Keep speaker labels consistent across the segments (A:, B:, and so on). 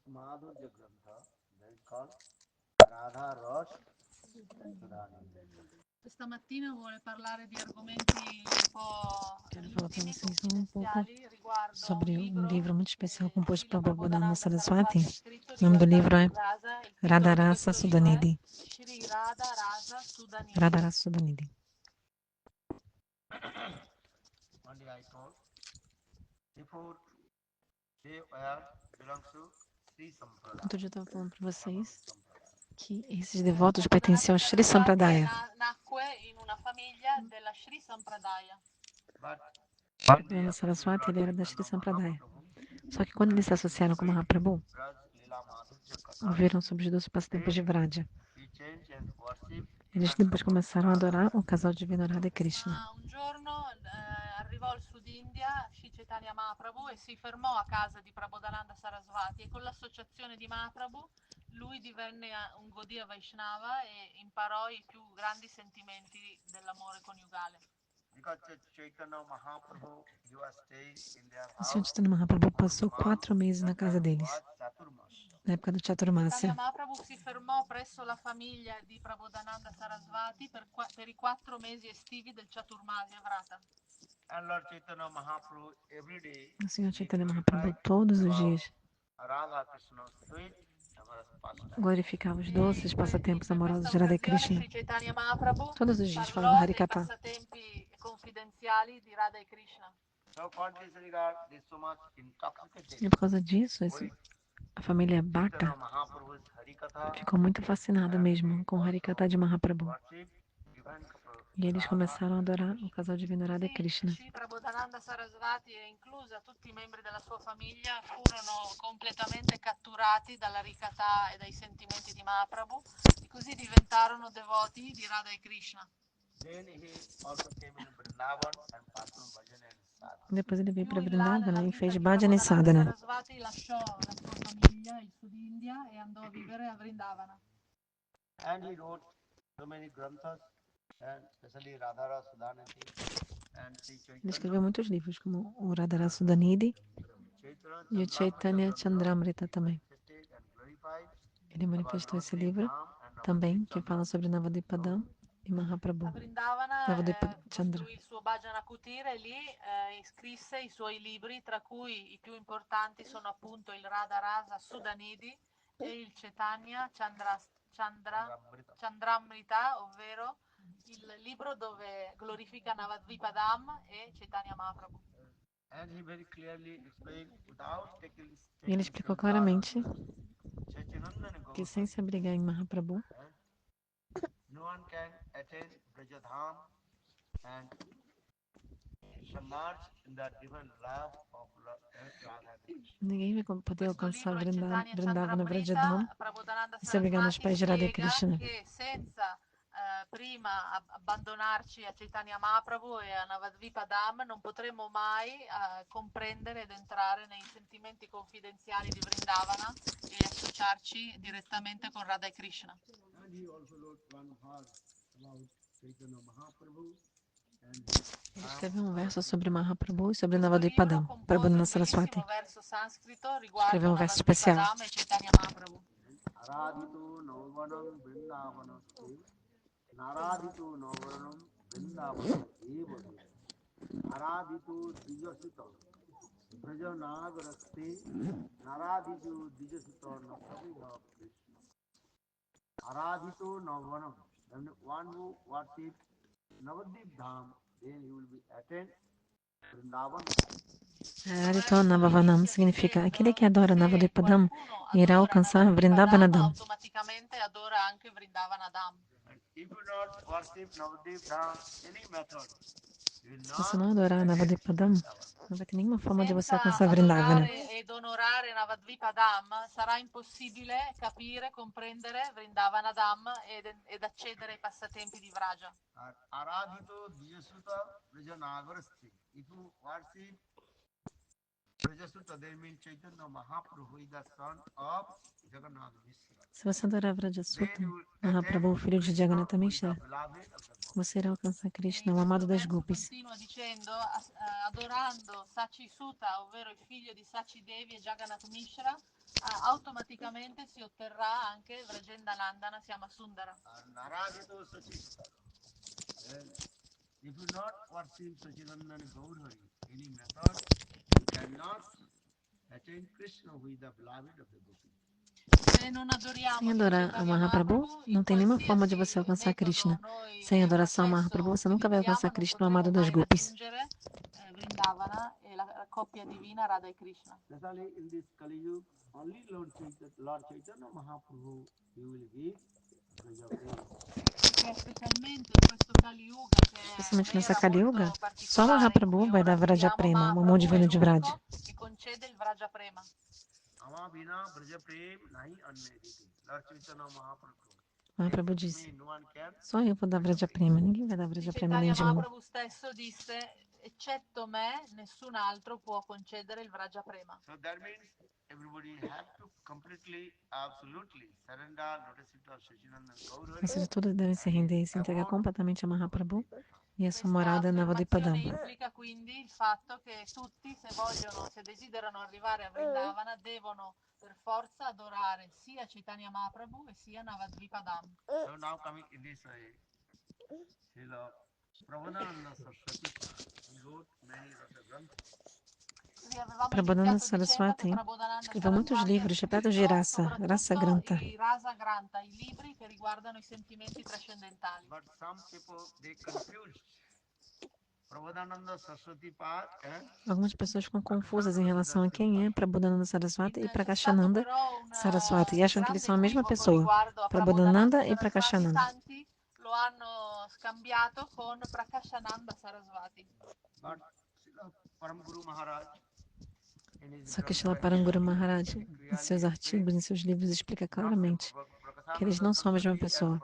A: Madhurya Grantha, that is called Radha Ras Sudhananda.
B: Questa mattina vuole parlare di argomenti un po'
C: Quero falar para
B: intimi,
C: vocês um pouco
B: confidenziali riguardo un
C: sobre um
B: libro
C: livro muito especial
B: che
C: composto
B: Srila
C: por Prabhupada
B: Prabodhananda
C: Saraswati.
B: Saraswati ha scritto
C: O nome do livro
B: riguardante
C: é
B: il rasa. Il titolo di
C: Radharasa
B: questo libro è
C: Sudanidhi.
B: Shri Radha Rasa Sudanidhi.
C: Radharasa Sudanidhi.
A: One day I told, before they were belongs to Sri Sampradaya.
C: Outro dia eu estava falando para vocês
A: Sampradaya.
C: que esses devotos pertenciam ao Sri
B: Saraswati
C: Sampradaya.
B: nacque in una famiglia della Sri Sampradaya.
A: But one day
C: Prabhupada
A: after
C: Saraswati ele era da Sri
A: Chaitanya
C: Sampradaya.
A: Mahaprabhu,
C: Só que quando eles se associaram com Mahaprabhu,
A: Braj Lila Madhurya Katha,
C: ouviram sobre os 12 passatempos de Vraja.
A: he changed and worship
C: Eles depois começaram a adorar o casal divino Radha e Krishna.
B: Ma un giorno arrivò al Sud India Sri Chaitanya Mahaprabhu e si fermò a casa di Prabodhananda Sarasvati e con l'associazione di Mahaprabhu lui divenne un Gaudiya Vaishnava e imparò i più grandi sentimenti dell'amore coniugale.
A: because Chaitanya Mahaprabhu, he was staying in their
C: O Senhor
A: house
C: Chaitanya Mahaprabhu passou
A: for
C: 4 meses na
A: that
C: casa
A: time
C: deles,
A: was Chaturmas.
C: na época do
B: Chaitanya
C: Chaturmasya.
B: Mahaprabhu si fermò presso la famiglia di Prabodhananda Sarasvati per i 4 mesi estivi del Chaturmasya Vrata.
A: And Lord Chaitanya Mahaprabhu every day
C: O Senhor
A: he
C: Chaitanya Mahaprabhu
A: glorified
C: todos os
A: about
C: dias
A: Radha Krishna's sweet amorous pastime.
C: glorificava os doces passatempos
B: In
C: amorosos
B: questa
C: de Radha e
B: occasione
C: Krishna.
B: Sri Chaitanya Mahaprabhu
C: Todos os dias falava
B: parlò dei
C: Harikatha.
B: passatempi confidenziali di Radha e Krishna.
A: So for this regard, they so much intoxicated
C: E por causa disso,
A: with
C: a família Bhatta
A: Chaitanya Mahaprabhu's Harikatha
C: ficou muito fascinada
A: and
C: mesmo
A: they
C: com o Harikatha
A: also
C: de Mahaprabhu.
A: worship divine couple
C: E eles
A: Radha
C: começaram a
A: and
C: adorar
A: Krishna.
C: o casal divino Radha e
B: Sì,
C: Krishna.
B: Sri Prabodhananda Sarasvati e inclusa tutti i membri della sua famiglia furono completamente catturati dalla ricatà e dai sentimenti di Mahaprabhu e così diventarono devoti di Radha e Krishna.
A: Then he also came in Vrindavan and performed bhajan and sadhana.
C: Depois ele veio
B: Più
C: para
B: in là nella
C: Vrindavana e
B: vita
C: fez
B: di
C: bhajana e
B: Prabodhananda
C: sadhana.
B: Sarasvati lasciò la sua famiglia, il Sud India, e andò a vivere a Vrindavana.
A: And he wrote so many granthas, and especially Radhara Sudhanati and Sri
C: Ele
A: Chaitanya,
C: escreveu muitos livros, como o Radharasa Sudanidhi
A: Chaitanya
C: e o Chaitanya
A: Grantha,
C: Chandramrita também.
A: manifested and glorified
C: Ele
A: about
C: manifestou esse
A: Navadvip
C: livro
A: Dham and
C: também,
A: Navadvip
C: que
A: Chandra.
C: fala sobre Navadipadam e
B: A
C: Mahaprabhu.
B: Vrindavana
C: Navadipa Chandra.
B: costruì il suo Bhajana Kutir e lì scrisse i suoi libri, tra cui i più importanti sono appunto il Radha Rasa Sudanidhi e il Chaitanya
A: Chandramrita.
B: Chandramrita, ovvero il libro dove glorifica Navadvipadam e Chaitanya Mahaprabhu.
A: And he very clearly explained without
C: E ele explicou claramente
A: Chaityanandana
C: que
A: Gaur,
C: sem se abrigar em Mahaprabhu,
A: no one can attain Brajadham and submerge in the divine love of Radha Krishna.
C: ninguém vai poder
B: Questo
C: alcançar
B: libro, il Chaitanya
C: Vrindavana Vrajadham
B: Chandramrita, Prabodhananda
C: e se abrigar nos
B: Sarasvati
C: pés de Radha e
B: spiega
C: Krishna.
B: che senza prima abbandonarci a Chaitanya Mahaprabhu e a Navadvipa Dham non potremo mai comprendere ed entrare nei sentimenti confidenziali di Vrindavana e associarci direttamente con Radha e Krishna.
A: And he also wrote one verse about Chaitanya Mahaprabhu and
C: Ele escreveu um verso sobre Mahaprabhu e sobre
B: Questo libro
C: Navadipadam,
B: compone
C: Prabhupada
B: un
C: Saraswati.
B: bellissimo verso sanscrito
C: Escreveu
B: riguardo
C: um verso especial.
B: Navadvipa Dham e Chaitanya Mahaprabhu.
A: Aradhitu Navavanam Vrindavanaste Naradhitu Navavanam Vrindavanam Eva Aradhitu Dijasita Brajanagaraste Naradhitu Dijasita Nasaviha Krishna Aradhitu Navavanam. Then one who worships Navadvip Dham, then he will be attained Vrindavan.
C: Arito Navavanam significa aquele que adora Navadipadam irá alcançar Vrindavanadam.
B: Automaticamente adora anche Vrindavanadam.
A: And if you not worship Navadvip Dham, any method, you will
C: Se você
A: not
C: não adorar
A: attain
C: Navadipadam,
A: Vrindavan.
C: não vai ter nenhuma forma de você
B: Senza
C: alcançar Vrindavana.
B: adorare ed onorare Navadvipadam sarà impossibile capire, comprendere Vrindavanadam ed accedere ai passatempi di Vraja.
A: Aradhito Dijasuta Brajanagaraste. If you worship Brajasuta, that means Chaitanya Mahaprabhu is the son of Jagannath Mishra.
C: Se você adorar Vrajasuta,
A: Then you will
C: Mahaprabhu,
A: attain
C: filho de
A: Krishna,
C: Jagannatha
A: who is the
C: Mishra,
A: beloved of the God.
C: você irá alcançar Krishna,
B: E
C: o amado
B: questo
C: das
B: verso
C: gopis.
B: continua dicendo, adorando Sachi Suta, ovvero il figlio di Sachi Devi e Jagannath Mishra, automaticamente si otterrà anche Vrajendanandana Syama Sundara.
A: Naradito Sachista. And if you not worship Sachidananda Gaurhari, any method, you cannot attain Krishna who is the beloved of the Gopi.
B: Se non adoriamo
C: Sem
B: Sri
C: adorar a
B: Chaitanya
C: Mahaprabhu,
B: Mahaprabhu,
C: não
B: in
C: tem nenhuma forma de
B: qualsiasi
C: você alcançar Krishna.
B: metodo noi
C: Sem adoração a
B: processo
C: Mahaprabhu, você nunca vai alcançar
B: utilizziamo, non
C: Krishna, o
B: potremo
C: amado das
B: mai
C: gopis.
B: raggiungere Vrindavana e la coppia divina Radha e Krishna.
A: Especially in this Kali Yuga, only Lord Chaitanya Mahaprabhu, he will give Braja Prema.
B: Perché specialmente in questo Kali Yuga, che è
C: Especialmente nessa
B: un'era
C: Kali
B: molto
C: Yuga, só
B: particolare in
C: Mahaprabhu
B: cui
C: vai
B: ora
C: dar Vraja
B: viviamo,
C: Prema, o amor
B: Mahaprabhu è
C: divino de Vraj.
B: l'unico che concede il Vraja Prema.
A: Ama Bina Braja Prem Nahi Anmediti. Lord Chaitanya Mahaprabhu.
C: Mahaprabhu
A: Except
C: disse,
A: me, no one can.
C: só eu vou dar Vraja Prema, ninguém vai dar
B: Sri
C: Vraja Prema além
B: Chaitanya
C: de mim.
B: Mahaprabhu stesso disse, eccetto me, nessun altro può concedere il Vraja Prema.
A: So that means everybody have to completely, absolutely surrender lotus feet of Sachinanda
C: Ou
A: Gaurhari.
C: seja, todos devem se render e se entregar completamente a Mahaprabhu e a sua morada na Navadipadam.
B: Implica quindi il fatto che tutti, se desiderano arrivare a Vrindavana, devono per forza adorare sia Chaitanya Mahaprabhu e sia Navadvipadam.
A: So now coming in this way, Srila Prabhupada Saraswati, he wrote many Rasa Granthas.
C: Prabodhananda Saraswati escreveu muitos livros repletos de Rasa Granta.
B: I Rasa Granta, i libri che riguardano i sentimenti trascendentali.
A: But some people, they confused Prabhupada Saraswati Pad and
C: Algumas pessoas ficam confusas em relação a quem é Prabodhananda Saraswati e Prakashananda Saraswati e acham que eles são a mesma pessoa, Prabodhananda e Prakashananda.
B: Tanti lo hanno scambiato con Prakashananda Saraswati.
A: but Srila Param Guru Maharaj, in his
C: Só que
A: Grantha,
C: Srila Paranguru Maharaj, em seus artigos, em seus livros, explica claramente que eles não são a mesma pessoa.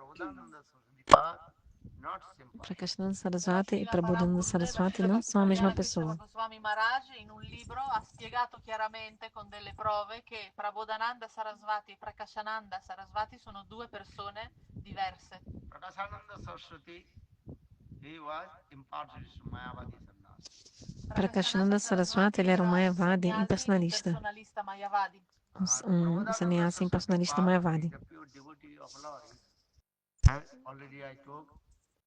C: Prakashananda Saraswati e Prabodhananda Saraswati não são a mesma pessoa.
B: Swami Maharaj in un libro ha spiegato chiaramente con delle prove che Prabodhananda Saraswati e Prakashananda Saraswati sono due persone diverse.
A: Prakasananda Saraswati, he was impartial Mayavadi sannyasi.
C: Prakashananda Saraswati ele era um Mayavadi impersonalista,
B: Mayavadi.
C: um sannyasi impersonalista Mayavadi.
A: The pure devotee of Lord.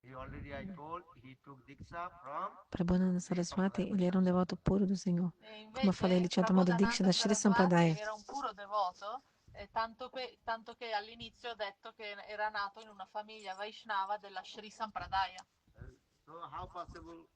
A: Already I told, he took Diksha from
C: Prabodhananda Saraswati ele era um devoto puro do Senhor. Como eu falei, ele tinha tomado Diksha da Shri Sampradaya.
B: Era un puro devoto, tanto che all'inizio ho detto che era nato in una famiglia Vaishnava della Shri Sampradaya.
A: So how possible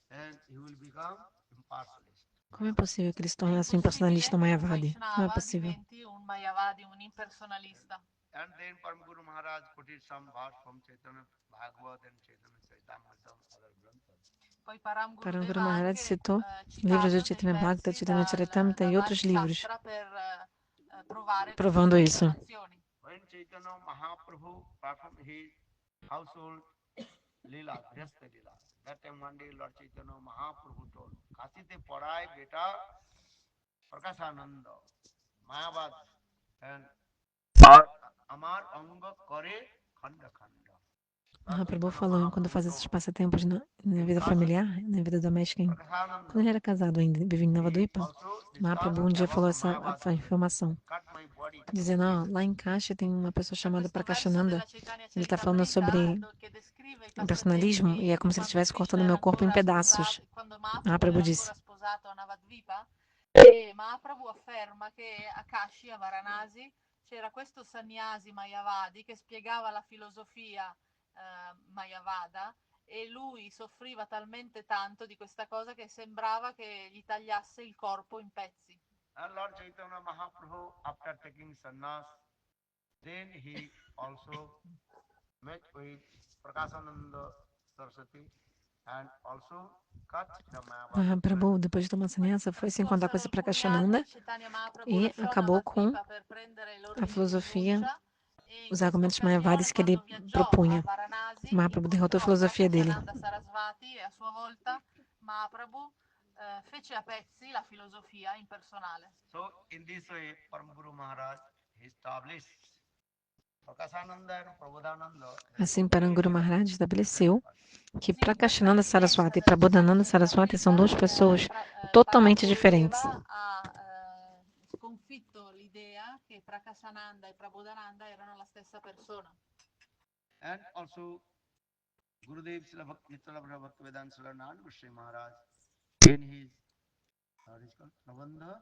A: and he will become impartialist?
C: Como é possível que ele se tornasse um impersonalista Mayavadi? Não é possível.
B: Diventi un Mayavadi, un impersonalista.
A: And then Param Guru Maharaj quoted some verse from Chaitanya Bhagavad and Chaitanya Charitamrita, other granthas.
B: Poi Param
C: Guru Maharaj citou livros de Chaitanya Bhagavata, Chaitanya Charitamrita e outros livros, provando isso.
A: When Chaitanya Mahaprabhu performed his household lila, Grihastha lila, that time one day Lord Chaitanya Mahaprabhu told, Kasite Padai Beta Prakasananda, Mayavad, and Amar Anga Kare Khanda Khanda.
C: Mahaprabhu falou quando fazia esses passatempos na vida familiar, na vida doméstica, quando ele era casado ainda, vivia em Navadvipa, Mahaprabhu um dia falou essa informação, dizendo, lá em Kashi tem uma pessoa chamada Prakashananda, ele está falando sobre impersonalismo e é como se ele estivesse cortando meu corpo em pedaços. Mahaprabhu disse.
B: E Mahaprabhu afferma che a Kashi, a Varanasi, c'era questo sannyasi Mayavadi che spiegava la filosofia Mayavada e lui soffriva talmente tanto di questa cosa che sembrava che gli tagliasse il corpo in pezzi.
A: And Lord Chaitanya Mahaprabhu, after taking sannyas, then he also met with Prakasananda Saraswati and also cut the Mayavadi.
C: Mahaprabhu, depois de tomar sannyasa, foi se encontrar com esse Prakashananda e acabou com a filosofia, os argumentos Mayavadis que ele propunha. Mahaprabhu derrotou a filosofia dele.
B: A sua volta, Mahaprabhu fece a pezzi la filosofia impersonale.
A: So in this way, Param Guru Maharaj established Prakasananda and Prabodhananda.
C: Assim, Paranguru Maharaj estabeleceu que Prakashananda Saraswati e Prabodhananda Saraswati são duas pessoas totalmente diferentes.
B: sconfitto l'idea che Prakasananda e Prabodhananda erano la stessa persona.
A: And also Gurudev Srila Nityalabha Bhaktivedanta Swaranand Goswami Maharaj in his what is called Prabandha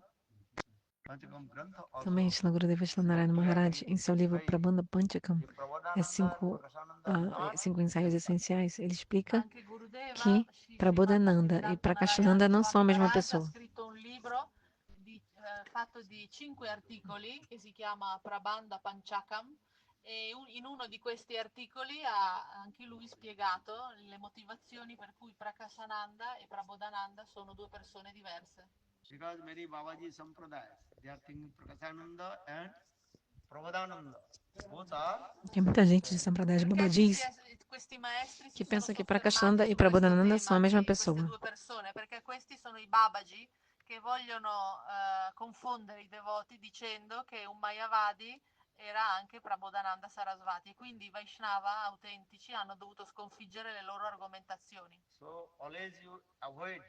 A: Panchakam Grantha
C: Também
A: also
C: Shri Gurudeva Shri Narayana Maharaj, em seu livro Prabandha Panchakam,
A: the Prabodhananda and Prakasananda are not
C: cinco ensaios essenciais, ele explica
B: Anche Gurudeva,
C: que
B: Shri
C: Prabodhananda e
B: Bhaktivedanta
C: Prakashananda
B: Narayana
C: não são a
B: Swami
C: mesma
B: Maharaj, ha
C: pessoa.
B: scritto un libro fatto di 5 articoli che si chiama Prabandha Panchakam e in uno di questi articoli ha anche lui spiegato le motivazioni per cui Prakasananda e Prabodhananda sono due persone diverse.
A: because many Babaji Sampradayas they are thinking Prakasananda and Prabodhananda both are
C: Tem muita gente de Sampradaya de
B: Perché
C: Babajis
B: questi maestri
C: que
B: si sono
C: pensa que
B: soffermati
C: Prakashananda e
B: su questo
C: Prabodhananda são a
B: tema
C: mesma
B: di queste
C: pessoa.
B: due persone, perché questi sono i Babaji che vogliono confondere i devoti dicendo che un Mayavadi era anche Prabodhananda Sarasvati e quindi i Vaishnava autentici hanno dovuto sconfiggere le loro argomentazioni.
A: so always you avoid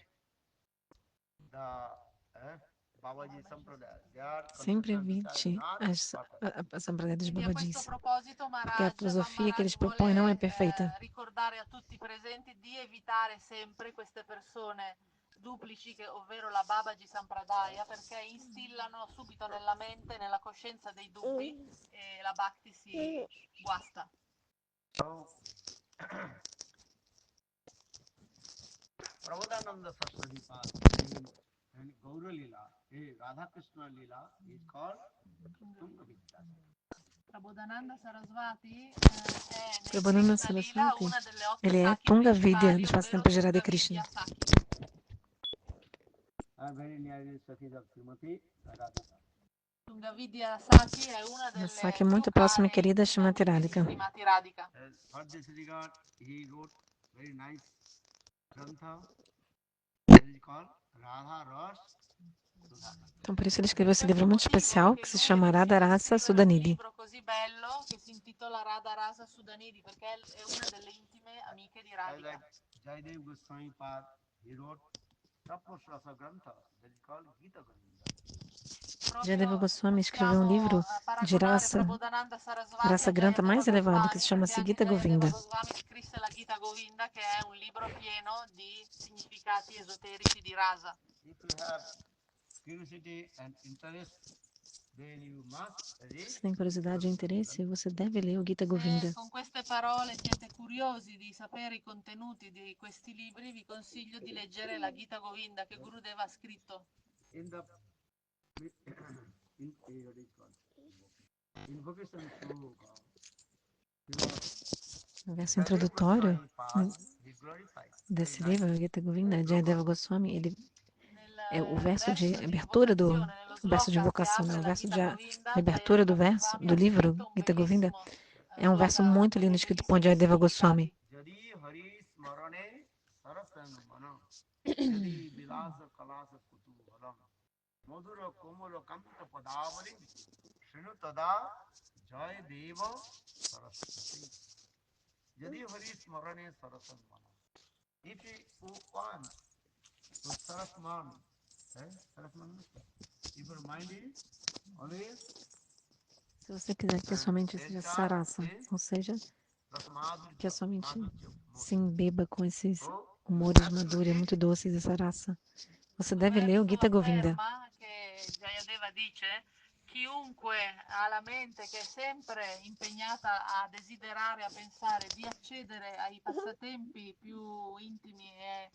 A: the Babaji Sampradaya they are
C: Sempre
A: conception which are
C: evite
A: not perfect.
C: a Sampradaya dos
B: Quindi a questo
C: Babajis,
B: proposito
C: porque a filosofia que eles
B: Maharaj
C: propõem não é
B: vuole
C: perfeita.
B: ricordare a tutti i presenti di evitare sempre queste persone duplici, ovvero la Babaji Sampradaya, perché instillano subito nella mente, nella coscienza dei dubbi e la Bhakti si guasta.
A: So Prabodhananda Saraswati Pad and Gaura Lila, Radha Krishna Lila is called Tunga Vidya.
B: Prabodhananda Sarasvati è nel
C: Prabodhananda
B: Krishna Lila
C: Saraswati,
B: una delle 8
C: ele é
B: saki
C: Tunga Vidya
B: principali,
C: dos
B: ovvero
C: passatempos de Radha
B: Tunga
C: Krishna.
B: Vidya Saki.
A: Very nearly Sakhi of Srimati Radhika.
B: Tunga Vidya Saki è una
C: A
B: delle
C: Saki é
B: più
C: muito próxima e
B: care
C: querida
B: intime
C: Shrimati
B: amiche di
C: Radhika.
B: Srimati Radhika.
A: For this regard, he wrote very nice grantha that is called Radha Ras Sudhana.
C: Então, por isso ele escreveu esse
B: Questo
C: livro muito
B: motivo
C: especial
B: che
C: que se
B: lui ha
C: chama
B: deciso di
C: Radharasa
B: scrivere un
C: Sudanidhi.
B: libro così bello che si intitola Radha Rasa Sudanidhi perché è una delle intime amiche di
A: As
B: Radhika.
A: like Jaidev Goswami Pad, he wrote Tapos Rasa Grantha that is called Gita Govinda.
C: Jadeva Goswami escreveu um
B: Possiamo
C: livro de
B: paragonare Prabodhananda Sarasvati
C: Rasa
B: a
C: Grantha
B: Jayadeva
C: mais elevado que se
B: Goswami
C: chama
B: perché anche
C: Gita
B: Jayadeva
C: Govinda.
B: Goswami scrisse la Gita Govinda che è un libro pieno di significati esoterici di rasa.
A: If you have curiosity and interest, then you must read.
C: Se tem curiosidade e interesse, você deve ler o Gita Govinda.
B: Se con queste parole siete curiosi di sapere i contenuti di questi libri, vi consiglio di leggere la Gita Govinda che Gurudeva ha scritto.
A: In the what is called invocation sloka,
C: No verso introdutório
A: he glorified.
C: desse livro, o Gita Govinda, Jayadeva Goswami, ele é o verso de
B: Nello
C: abertura do
B: sloka
C: o verso de
B: che
C: invocação, né?
B: apre
C: O
B: la
C: verso
B: Gita
C: de
B: Govinda,
C: abertura do
B: Jayadeva
C: verso
B: Goswami
C: do
B: ha
C: livro
B: scritto un
C: Gita Govinda
B: bellissimo
C: é um verso
B: sloka
C: muito
B: con
C: lindo
B: dei
C: escrito por
B: bellissimi
C: Jayadeva
B: significati.
C: Goswami.
A: Jadi Hari Smarane Sarasang Mano Jadi Vilasa Kalasa Kutuhalam Madhura Komala Kamta Padavali Shinu Tada Jai Deva Saraswati. Jadi Hari Smarane Sarasang Mano. If you want to Sarasman, Sarasman, if your mind is always
C: Se você quiser que a sua mente seja sarasa, ou seja, que a sua mente se embeba com esses humores maduros e muito doces de sarasa, você deve ler o Gita Govinda.
B: Che Jayadeva dice, chiunque ha la mente che è sempre impegnata a desiderare, a pensare di accedere ai passatempi più intimi e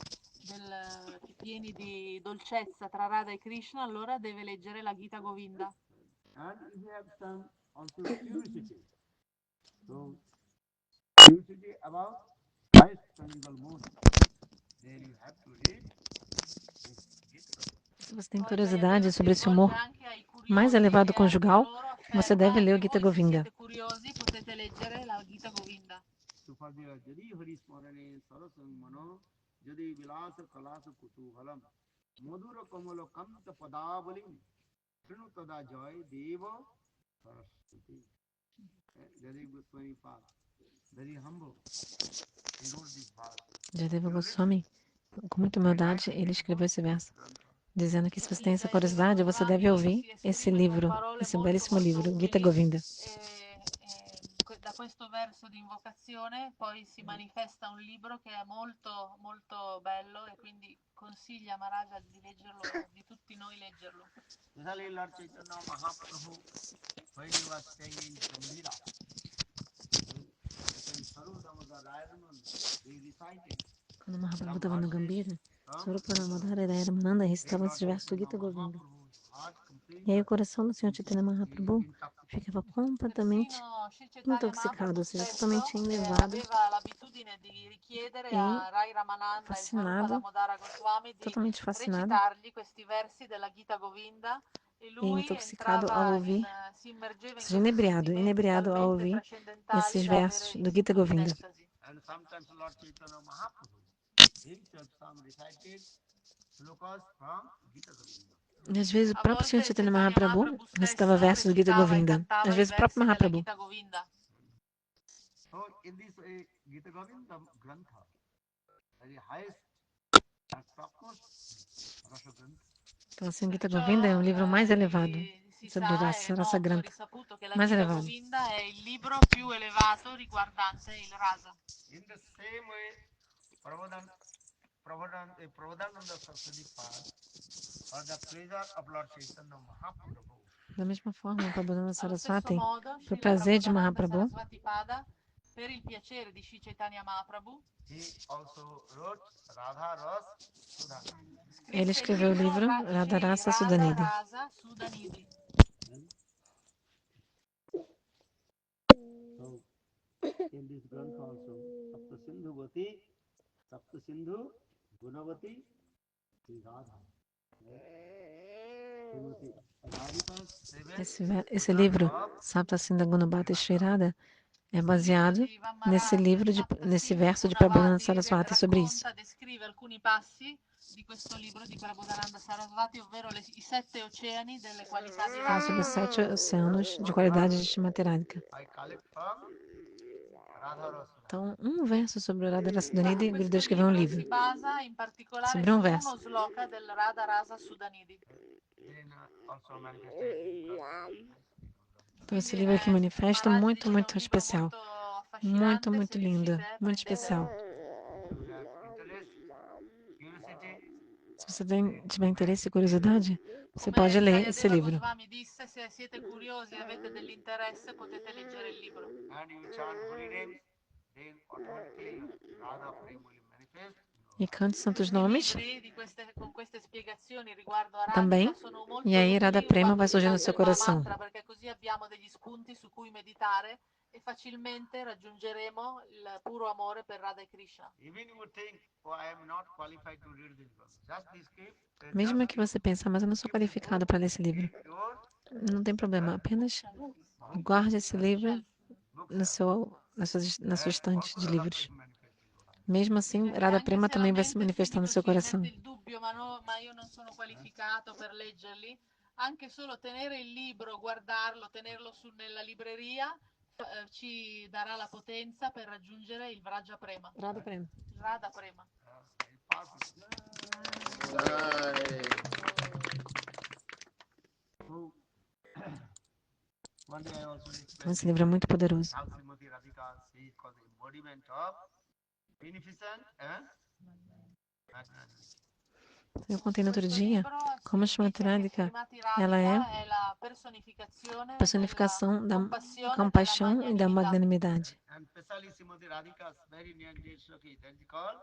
B: pieni di dolcezza tra Radha e Krishna, allora deve leggere la Gita Govinda.
A: And if you have some also curiosity, so curiosity about highest conjugal motion, then you have to read this Gita.
C: Se você tem curiosidade sobre esse humor mais elevado conjugal, você deve ler o Gita Govinda.
B: Se siete curiosi, potete leggere la Gita Govinda.
A: Jadi Hari Smarane Sarasang Mano Jadi Vilasa Kalasa Kutuhalam Madhura Kamala Kamta Padavalim Shinu Tada Joy Deva Saraswati. Jadi Goswami Pad, very humble, he wrote this verse.
C: Jayadeva Goswami, com muita humildade, ele escreveu esse verso. dizendo que se você tem essa
B: Lita e
C: curiosidade, você deve
B: Goswami
C: ouvir
B: si
C: esse
B: esprime con
C: livro,
B: parole
C: esse
B: molto,
C: belíssimo
B: molto
C: livro, Gita
B: umili
C: Govinda.
B: da questo verso di invocazione poi si manifesta un libro che è molto, molto bello e quindi consiglia a Maharaja di leggerlo, di tutti noi leggerlo.
A: Especially Lord Chaitanya Mahaprabhu, when he was staying in Gambhira, and Saru Damodar Rayananda, they recited
C: Quando Mahaprabhu
A: some
C: estava no
A: verses
C: Gambhira,
A: from
C: Swarupa e Ramananda
A: then
C: recitavam
A: Lord
C: esses versos do
A: Chaitanya
C: Gita Govinda.
A: Mahaprabhu's heart
C: E aí o
A: completely
C: coração do Senhor Chaitanya Mahaprabhu
A: intoxicated.
C: ficava completamente
B: Persino Sri Chaitanya
C: intoxicado,
B: Mahaprabhu
C: ou seja,
B: stesso
C: totalmente enlevado
B: aveva l'abitudine di richiedere
C: e
B: a Rai Ramananda e Swarupa
C: fascinado,
B: Damodara Goswami di
C: totalmente fascinado
B: recitargli questi versi della Gita Govinda e
C: e
B: lui
C: intoxicado ao
B: entrava
C: ouvir,
B: si immergeva
C: ou
B: in
C: seja,
B: questi
C: inebriado,
B: sentimenti
C: inebriado ao
B: talmente
C: ouvir
B: trascendentali
C: esses
B: da avere
C: versos
B: il
C: do Gita
B: senso di
C: Govinda.
B: estasi.
A: And sometimes Lord Chaitanya Mahaprabhu himself some recited slokas from Gita Govinda.
C: E às vezes o
B: A
C: próprio Senhor
B: volte
C: Chaitanya
B: Chaitanya
C: Mahaprabhu
B: Mahaprabhu
C: recitava
B: stesso
C: versos do Gita
B: recitava e
C: Govinda.
B: cantava
C: Às
B: i
C: vezes o próprio
B: versi della
C: Mahaprabhu.
B: Gita Govinda.
A: So in this Gita Govinda Grantha, very highest and topmost Rasa Grantha.
C: Então, assim, o Gita
B: Perciò
C: Govinda é o livro mais elevado
B: si
C: sobre
B: sa, è
C: Rasa
B: noto, è
C: Grantha,
B: risaputo che la
C: mais
B: Gita
C: elevado.
B: Govinda è il libro più elevato riguardante il rasa.
A: In the same way, Prabodhananda Saraswati Pad, for the pleasure of Lord Chaitanya Mahaprabhu,
C: Da mesma forma, o Prabhupada
B: Allo stesso
C: Saraswati,
B: modo,
C: por
B: Srila
C: prazer de
B: Prabodhananda
C: Mahaprabhu,
B: Sarasvati Pada, per il piacere di Sri Chaitanya Mahaprabhu,
A: he also wrote Radha Ras Sudha.
C: ele
B: scrisse il
C: escreveu o
B: libro
C: livro
B: Shri
C: Radharasa
B: Radha
C: Sudanidhi.
B: Rasa Sudanidhi.
A: So, in this Grantha also, Sapta Sindhu Gunavati, Sri Radha. Srimati Radhika Seven
C: Esse
A: Bhujan
C: livro,
A: of
C: Sapta Sindha Gunabhata Shrirada, é
B: Il libro
C: baseado
B: di Van
C: nesse
B: Maharaj,
C: livro,
B: Sapta
C: nesse
B: Sindhu
C: verso de Prabhupada
B: Gunavati,
C: Saraswati sobre isso.
B: racconta, descrive alcuni passi di questo libro di Prabodhananda Sarasvati, ovvero i 7 oceani delle qualità di
C: Fala sobre
B: Radha.
C: os 7 oceanos de qualidade de Srimati Radhika.
A: I collect from Radha Rasuna.
C: Então, um verso sobre o Radharasa Sudanidhi, Gurudev
B: Questo
C: escreveu um
B: libro
C: livro
B: si basa in particolare
C: sobre
B: su
C: um
B: uno
C: verso.
B: sloka del Radha Rasa Sudanidhi.
A: Then also manifested because
C: Então, esse
B: Quindi
C: livro aqui manifesta
B: Maharaj
C: muito,
B: dice che è
C: muito
B: un libro
C: especial.
B: molto
C: Muito,
B: affascinante, se
C: muito lindo.
B: riuscite
C: Muito
B: prendetelo.
C: especial.
A: you have interest, curiosity,
C: Se você tiver interesse e curiosidade, você
B: Come
C: pode ler esse
B: Jayadeva
C: livro.
B: Goswami disse, se siete curiosi e avete dell'interesse potete leggere il libro.
A: and you chant holy names, then automatically Radha Prem will manifest.
C: E cante santos
B: Questi
C: nomes
B: libri con queste spiegazioni riguardo a
C: também.
B: Radhika sono
C: E
B: molto
C: aí, Radha
B: utili
C: Prema
B: quando
C: vai
B: si
C: surgir no
B: canta
C: seu
B: il
C: coração.
B: Mahamantra, perché così abbiamo degli spunti su cui meditare e facilmente raggiungeremo il puro amore per Radha e Krishna.
A: Even you would think, oh, I am not qualified to read this book. Just this script,
C: Mesmo que você pense, mas eu não sou qualificado para ler esse livro.
A: keep your
C: Não tem problema, apenas guarde esse livro no seu, na sua estante de livros. Mesmo assim, Radha Prema também vai se manifestar no seu coração.
B: Il dubbio, ma io non sono qualificato per leggerli. Anche solo tenere il libro, guardarlo, tenerlo nella libreria ci darà la potenza per raggiungere il Vraja Prema.
C: Radha Prema.
B: Radha Prema.
A: So, one day I also
C: Então,
A: explained
C: esse livro é muito poderoso.
A: how Srimati Radhika is called the embodiment of beneficent and magnanimity.
C: Eu contei no outro
B: Questo
C: dia
B: libro
C: como
B: si
C: Srimati
B: dice che
C: Radhika,
B: Srimati
C: ela
B: Radhika
C: é
B: è la personificazione
C: personificação da
B: compassione e della
C: compaixão e da
B: magnanimità.
C: magnanimidade.
A: And especially Srimati Radhika's very near dear Shaki, that is called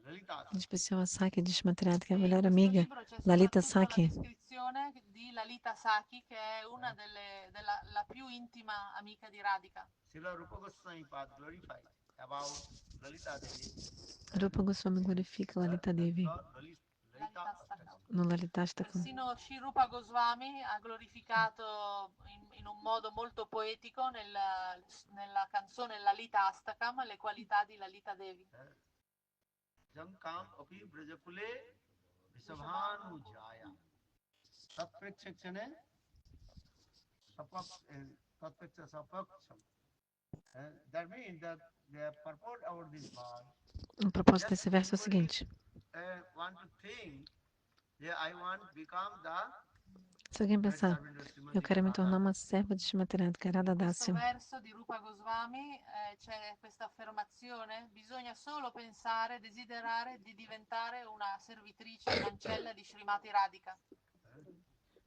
A: Lalita.
C: Em especial a Saki de Srimati Radhika, a
B: E in
C: melhor
B: questo
C: amiga,
B: libro c'è
C: Lalita
B: soprattutto la
C: Saki.
B: descrizione di Lalita Saki, che è una la più intima amica di Radhika.
A: Srila Rupa Goswami Pad glorified about Lalita Devi.
C: Rupa Goswami glorifica Lalita Devi
A: Lalita Astakam.
C: no Lalitastakam.
B: Persino Sri Rupa Goswami ha glorificato in un modo molto poetico nella canzone Lalita Astakam le qualità di Lalita Devi.
A: Jankam api brajakule visabhanu jaya. Tatprekshakshane tatpreksha sapaksham. That means that the purport of this verse,
C: O propósito desse verso é o seguinte:
A: want to think, yeah, I want to become the
C: Se alguém
A: great
C: pensar,
A: servant of
C: eu
A: Srimati
C: quero me tornar
A: Radha.
C: uma serva de Srimati Radhika,
B: In questo
C: Radhadasya.
B: verso di Rupa Goswami c'è questa affermazione: bisogna solo pensare, desiderare di diventare una servitrice, un'ancella di Srimati Radhika.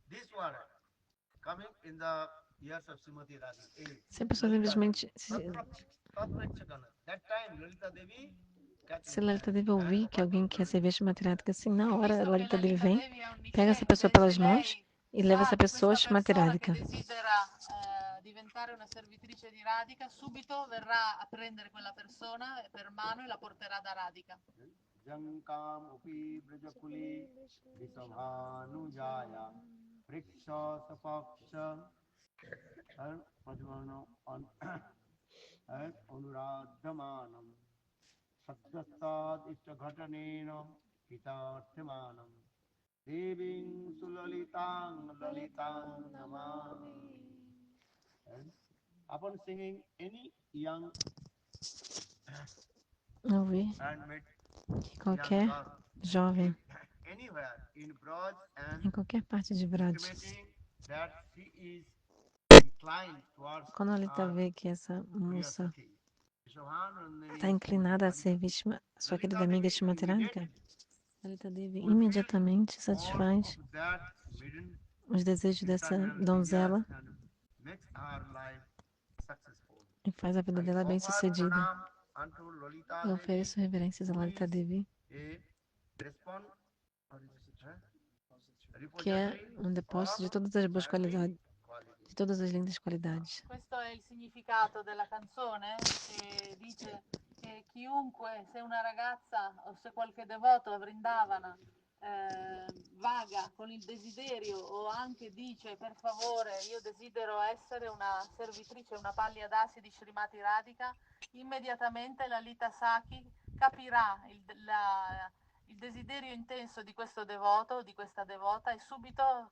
A: This were coming in the years of Srimati Radhika.
C: Se a pessoa simplesmente,
A: That time Lalita Devi
C: se Lalita Devi ouvir que alguém quer servir Srimati Radhika, assim, na hora
B: Visto che
C: Lalita Devi
B: Lalita
C: vem,
B: Devi è
C: pega essa pessoa
B: onnisciente,
C: pelas
B: se
C: mãos
B: lei
C: e leva
B: sa
C: essa
B: di
C: pessoa a
B: questa
C: Srimati
B: persona che
C: Radhika.
B: desidera diventare una servitrice di Radhika, subito verrà a prendere quella persona per mano e la porterà da Radhika.
A: Jankam upi brajakuli visabhanujaya vriksha sapaksha pajvano anuradhamanam saddastad ishtaghatanena hitarthamanam deving sulalitang lalitang namami. And upon singing any young
C: Ouvir
A: handmaid,
C: que qualquer jovem,
A: anywhere in Braj and
C: em qualquer parte de Braj,
A: intimating that she is inclined towards
C: quando a Lalita vê que essa moça
A: Priyasati.
C: está inclinada a servir sua querida amiga Srimati Radhika, Lalita Devi imediatamente satisfaz os desejos dessa donzela e faz a vida dela bem-sucedida. Eu ofereço reverências a Lalita Devi, que é um depósito de todas as boas qualidades, de todas as lindas qualidades.
B: Questo è il significato della canzone, che dice che chiunque, se una ragazza o se qualche devoto a Vrindavana vaga con il desiderio o anche dice per favore io desidero essere una servitrice, una paglia d'assi di Srimati Radhika, immediatamente la Lita Saki capirà il desiderio intenso di questo devoto o di questa devota e subito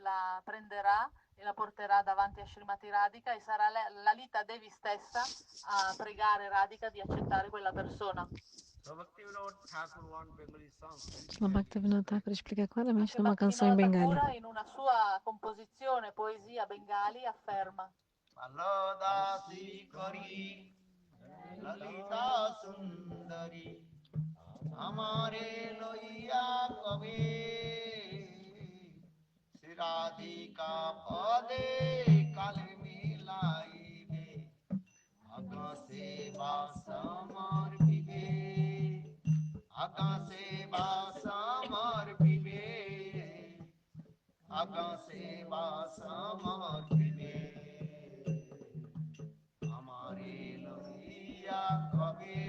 B: la prenderà e la porterà davanti a Srimati Radhika e sarà Lalita Devi stessa a pregare Radhika di accettare quella persona.
C: Srila Bhaktivinoda Thakur explica claramente
B: Anche
C: numa canção em
B: Bhaktivinoda
C: Bengali.
B: Thakur in una sua composizione, poesia bengali, afferma:
A: Maladasi kari lalita sundari hamare loiya kabe siradhika pade kale milaibe aga seva samarpibe aga seva samarpibe aga seva samarpibe hamare loiya kabe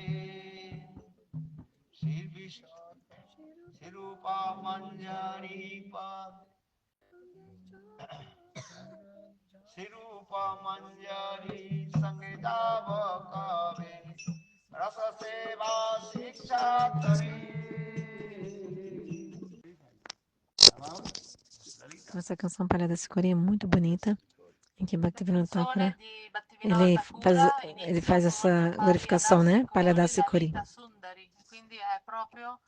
A: Sirupa Manjari Pad Sirupa Manjari Sangedava Kave Rasa Seva Siksha
C: Essa canção Palhada Sikori é muito bonita, em que Bhaktivinoda Thakur
B: canzone di Bhattivinoda
C: ele faz essa glorificação, né? Palhada Sikori.
B: Lalita Sundari, quindi è proprio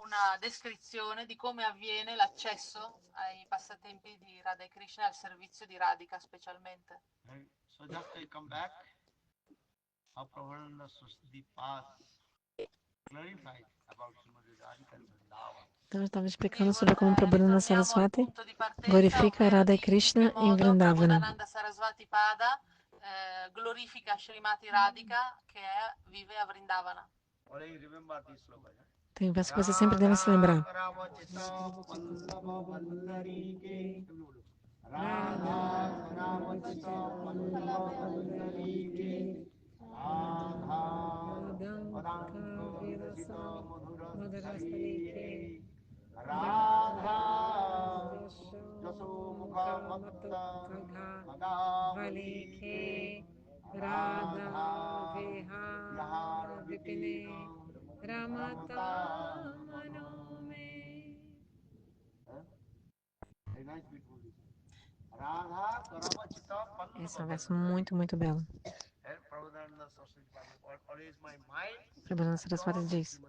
B: una descrizione di come avviene l'accesso ai passatempi di Radha e Krishna al servizio di Radhika specialmente.
A: So just I come back. How Prabhupada Susdi Path clarified about Srimati Radhika and Vrindavan.
C: Então eu estava explicando sobre como Prabhupada Saraswati
B: Ritorniamo al punto di partenza,
C: glorifica
B: ovvero
C: Radha e
B: di
C: Krishna
B: in che
C: em
B: modo
C: Vrindavana.
B: Prabodhananda Sarasvati Pada glorifica Srimati Radhika che vive a Vrindavana.
A: Only remember this sloka.
C: Tem um verso que você sempre deve se lembrar. Esse é um verso muito, muito belo. Prabhupada Saraswati diz: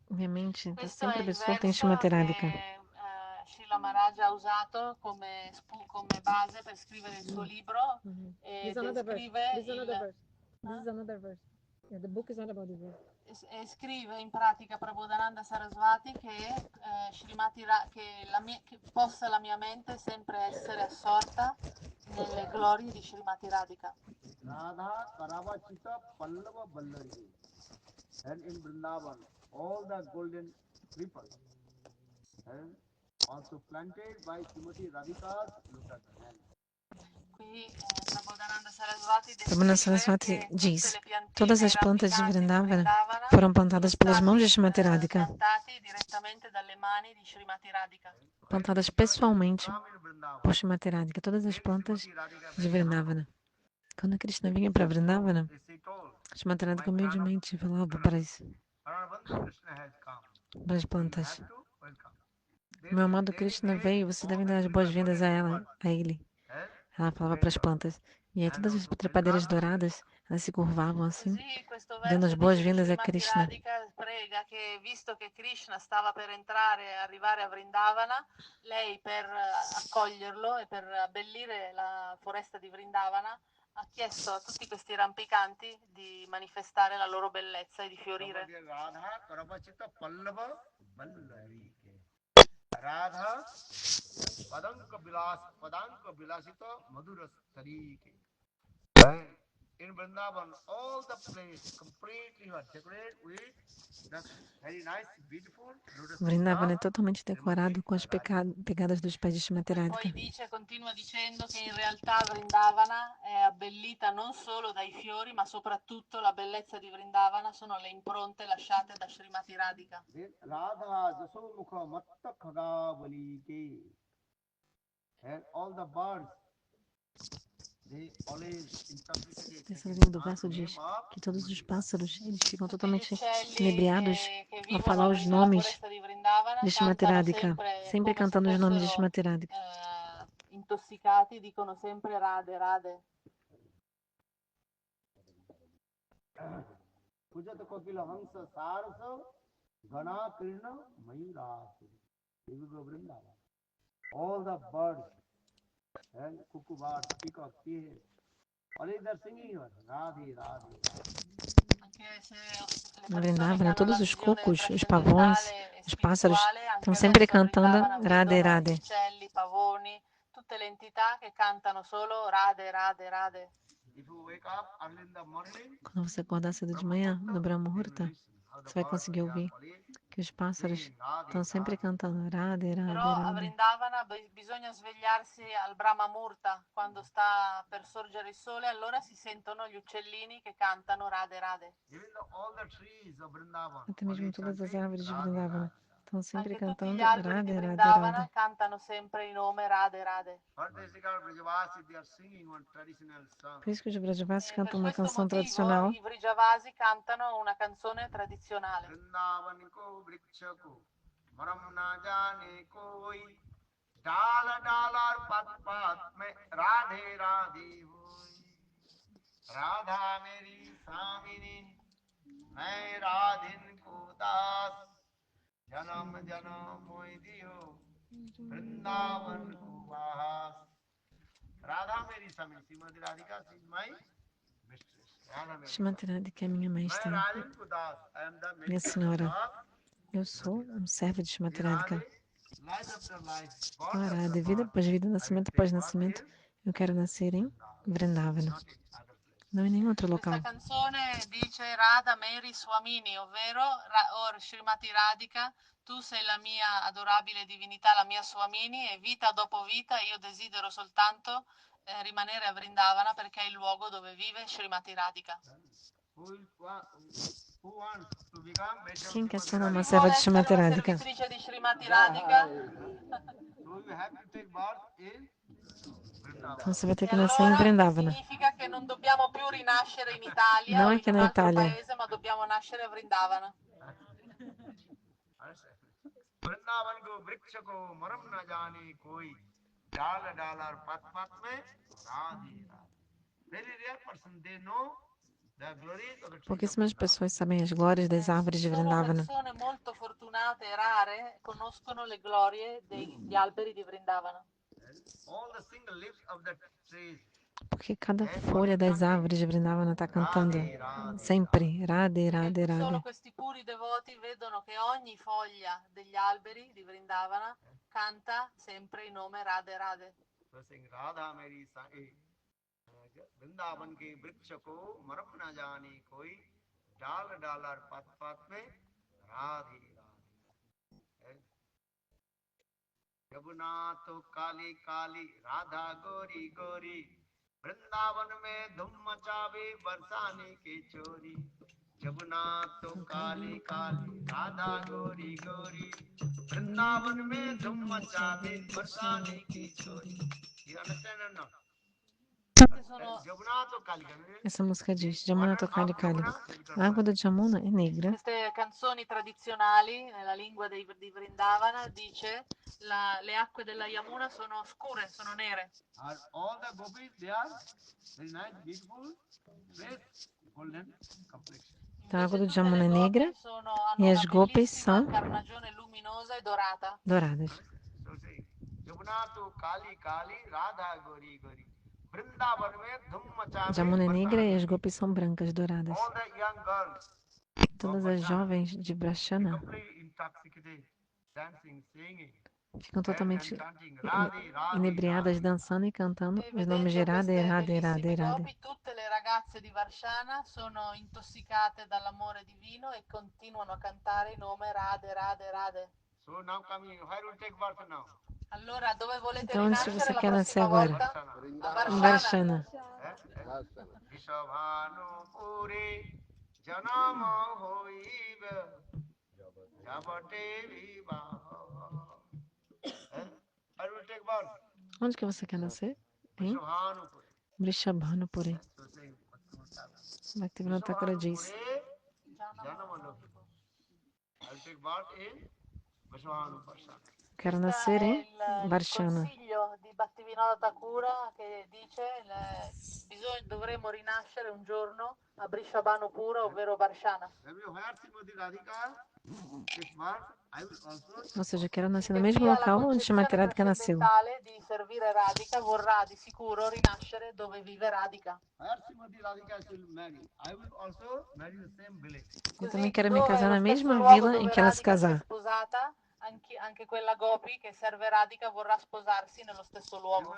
C: Minha mente está
B: Questo è
C: sempre
B: il
C: absorta em
B: verso
C: Shrimati
B: che
C: Radhika.
B: Srila Maharaj ha usato come base per scrivere il suo libro e descrive
C: This is another verse. Yeah, the book is not about the verse.
B: e scrive in pratica Prabodhananda Sarasvati che, che possa la mia mente sempre essere assorta nelle glorie di Srimati Radhika.
A: Radha Karavachita Pallava Ballari. And in Vrindavan, all the golden creepers and also planted by Srimati Radhika's lotus hand.
B: Qui Prabodhananda Sarasvati
C: Prabhupada
B: descrive
C: Saraswati
B: che tutte
C: diz:
B: le piantine
C: todas
B: e i
C: as plantas de
B: ramificati di
C: Vrindavana
B: Vrindavana
C: foram
B: sono
C: plantadas pelas mãos de
B: stati
C: Shrimati Radhika,
B: piantati direttamente dalle mani di Srimati Radhika.
C: plantadas pessoalmente por Shrimati Radhika, todas as plantas de Vrindavana. Quando Krishna vinha para Vrindavana, Shrimati Radhika humildemente falava para as plantas: meu amado Krishna veio, você deve dar as boas-vindas a ele. Ela falava para as plantas. E aí todas as trepadeiras douradas, elas se curvavam assim,
B: Così questo
C: dando
B: verso
C: as
B: dice che
C: boas-vindas a
B: Srimati
C: Krishna.
B: Radhika prega che visto che Krishna stava per entrare e arrivare a Vrindavana, lei per accoglierlo e per abbellire la foresta di Vrindavana ha chiesto a tutti questi rampicanti di manifestare la loro bellezza e di fiorire.
A: Radha Padanka Vilasita Madhura Sarike. In Vrindavan, all the place completely were decorated with the very nice, beautiful lotus
C: Vrindavana é
A: of
C: totalmente decorado com as pegadas dos pés de Shrimati Radhika.
B: Poi continua dicendo che in realtà Vrindavana è abbellita non solo dai fiori, ma soprattutto la bellezza di Vrindavana sono le impronte lasciate da Srimati Radhika.
A: Radha Jasomukha Matta Khagavalike. And all the birds, they always intoxicated.
C: Terceira linha do verso diz que todos os pássaros eles ficam totalmente inebriados ao falar os nomes de Shrimati Radhika, sempre cantando os nomes de Shrimati Radhika.
B: Intossicati dicono sempre Radhe Radhe.
A: Pujat Kapila Hansa Sarasa Gana Kirna Mayurasuri. Here we go Vrindavan. All the birds and cuckoo birds, peacock, pigeons, all they are singing here. Radhe, Radhe,
C: Na Vrindavana, todos os cucos, os pavões, os pássaros estão sempre cantando Radhe Radhe.
B: Uccelli, pavoni, tutte le entità che cantano solo Radhe Radhe Radhe.
C: Quando você acordar cedo de manhã, no Brahma Muhurta, você vai conseguir ouvir que os pássaros estão sempre cantando Radhe Radhe
B: Però a
C: Radhe.
B: Vrindavana bisogna svegliarsi al Brahma Murta, quando sta per sorgere il sole, allora si sentono gli uccellini che cantano Radhe Radhe.
C: Até mesmo todas as árvores de Vrindavana estão sempre
B: Anche tutti
C: cantando
B: gli alberi
C: Radhe
B: di
C: Radhe
B: Vrindavana
C: Radhe.
B: cantano sempre il nome Radhe Radhe.
C: Por isso que os Brajavasis cantam
B: Per
C: uma
B: questo
C: canção
B: motivo
C: tradicional.
B: i Vrijavasi cantano una canzone tradizionale.
A: डाल डालार पत पत में राधे राधे होई राधा मेरी स्वामिनी मैं राधिन को दास जन्म जन्म मोय दियो वृंदावन को वास राधा मेरी स्वामी श्रीमती Radhika is my mistress
C: Shrimati Radhika é minha
A: मैं
C: mestra,
A: राधिन को दास I am the
C: minha
A: mistress
C: senhora.
A: of
C: Eu sou um servo de Shrimati Radhika.
A: life after life
C: Arada, vida após vida, nascimento após nascimento, eu quero nascer em Vrindavana, não em nenhum outro local.
B: Questa canzone dice Radha Meri Swamini, ovvero Srimati Radhika, tu sei la mia adorabile divinità, la mia Swamini, e vita dopo vita io desidero soltanto rimanere a Vrindavana perché è il luogo dove vive Srimati Radhika.
C: Quem quer se tornar uma serva de Shrimati Radhika?
B: Servitrice di Srimati Radhika.
C: Então você vai ter que nascer em Vrindavana.
B: Significa che non dobbiamo più rinascere in Italia
C: Não
B: o
C: é
B: in
C: que
B: un
C: na
B: altro
C: Itália.
B: paese, ma dobbiamo nascere a Vrindavana.
A: Vrindavan को वृक्ष को मरम न जाने कोई डाल डाल और पत पत में राधे Radhe very rare person they know The glories of the trees of
C: Pouquíssimas
A: Vrindavan.
C: pessoas sabem as glórias das árvores de
B: Solo
C: Vrindavana.
B: persone molto fortunate e rare conoscono le glorie degli alberi di Vrindavana.
A: All the single leaves of the trees.
C: Porque cada folha das árvores de Vrindavana está cantando
A: Radhe, Radhe,
C: sempre Radhe,
B: E
C: Radhe,
B: solo
C: Radhe.
B: questi puri devoti vedono che ogni foglia degli alberi di Vrindavana canta sempre il nome Radhe Radhe.
A: So saying Radha Meri Sai. Vrindavan के वृक्ष को मरम न जाने कोई डाल डालर पत पत में राधे राधे यमुना तो काली काली राधा गोरी गोरी वृंदावन में धूम मचावे बरसाने की चोरी यमुना तो काली काली राधा गोरी गोरी वृंदावन में धूम मचावे बरसाने की चोरी. You understand or not?
C: Essa música diz, Jamuna Tokali Kali. A água da Jamuna é negra.
B: Queste canzoni tradizionali nella lingua di Vrindavana dice le acque della Yamuna sono scure, sono nere.
A: All the gopis, they are very nice, beautiful, face, golden complexion.
C: Então, a água do
B: Invece tutte
C: Jamuna é
B: le
C: negra
B: gopi hanno
C: e
B: una
C: as gopis
B: bellissima
C: são
B: carnagione luminosa e dorata.
C: douradas.
A: So say, Yamuna to Kali Kali, Radha Gori Gori. Vrindavan mein dhum machaave
C: Jamuna é negra e
A: barsane.
C: as gopis são brancas, douradas.
A: All the young girls,
C: Todas as jovens de Brashana
A: completely intoxicated, dancing, singing.
C: ficam totalmente inebriadas, dançando e cantando
B: E
C: os nomes de
B: vedendo
C: Radhe,
B: queste
C: Radhe, Radhe,
B: bellissime
C: Radhe.
B: gopi, tutte le ragazze di Varshana sono intossicate dall'amore divino e continuano a cantare il nome Radhe, Radhe, Radhe.
A: So now coming, where will take birth now?
B: Allora, dove volete
C: Então, onde
B: rinascere
C: você
B: la
C: quer nascer
B: prossima
C: agora?
B: volta? A
C: Em
B: Varshana.
C: Varshana.
A: Vishabhanupuri janama hoiva jabate vivaha. Where will take birth?
C: Onde que você quer nascer? Em
A: Vishabhanupuri.
C: Vrishabhanupuri.
A: So say,
C: Bhaktivinoda Thakura diz,
A: Janamaloki. I'll take birth in Vishabhanupuri.
C: quero
B: Questo
C: nascer
B: è
C: em
B: il
C: Varshana.
B: consiglio di Bhaktivinoda Thakura che dice dovremmo rinascere un giorno a Brishabhanupura, ovvero Varshana.
C: Ou seja, quero nascer no
B: Che
C: mesmo
B: chi ha la
C: local onde Shrimati
B: concezione
C: Radhika nasceu.
B: trascendentale di servire Radhika vorrà di sicuro rinascere dove vive Radhika.
C: Eu também quero me
B: Dove
C: casar
B: lo
C: na
B: stesso
C: mesma
B: luogo
C: vila
B: dove
C: em que ela se
B: Radhika si è
C: casar.
B: sposata, anche quella Gopi che serve Radhika vorrà sposarsi nello stesso luogo.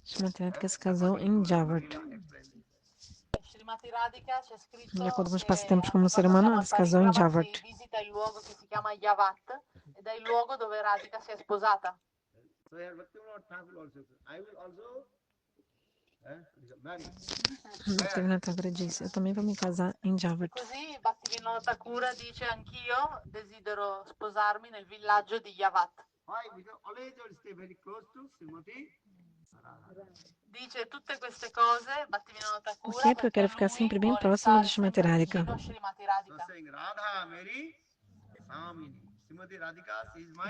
C: Shrimati Radhika se casou em Javat.
B: Srimati Radhika c'è scritto
C: De acordo com os
B: che
C: passatempos como ser
B: quando
C: humano,
B: siamo
C: ela
B: al
C: se casou em
B: Parikrama
C: Javat.
B: si visita il luogo che si chiama Yavat ed è il luogo dove Radhika si è sposata.
C: Bhaktivinoda Thakura disse, eu também vou me casar em Javat.
B: Così Bhaktivinoda Thakura dice anch'io desidero sposarmi nel villaggio di Yavat. Dice tutte queste cose Bhaktivinoda Thakura
C: Por quê? Porque eu quero ficar sempre bem próximo de Shrimati Radhika.
B: Shrimati Radhika.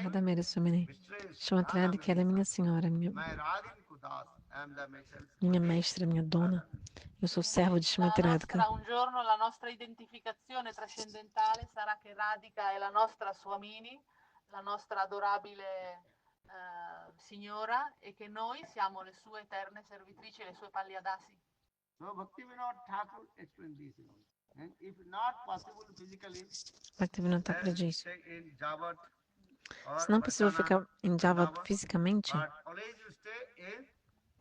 C: Radha Meri Swamini. Shrimati Radhika, ela é minha senhora, minha mestra, minha dona. Eu sou servo de Shrimati Radhika.
B: Un giorno la nostra identificazione trascendentale sarà che Radhika è la nostra Swamini, la nostra adorabile signora, e che noi siamo le sue eterne servitrici, le sue palliadasi.
A: So Bhaktivinoda Thakur explained this. And if not possible physically,
C: Bhaktivinoda Thakura diz,
A: in Javat
C: se não é possível ficar em Javat fisicamente,
A: but always you stay in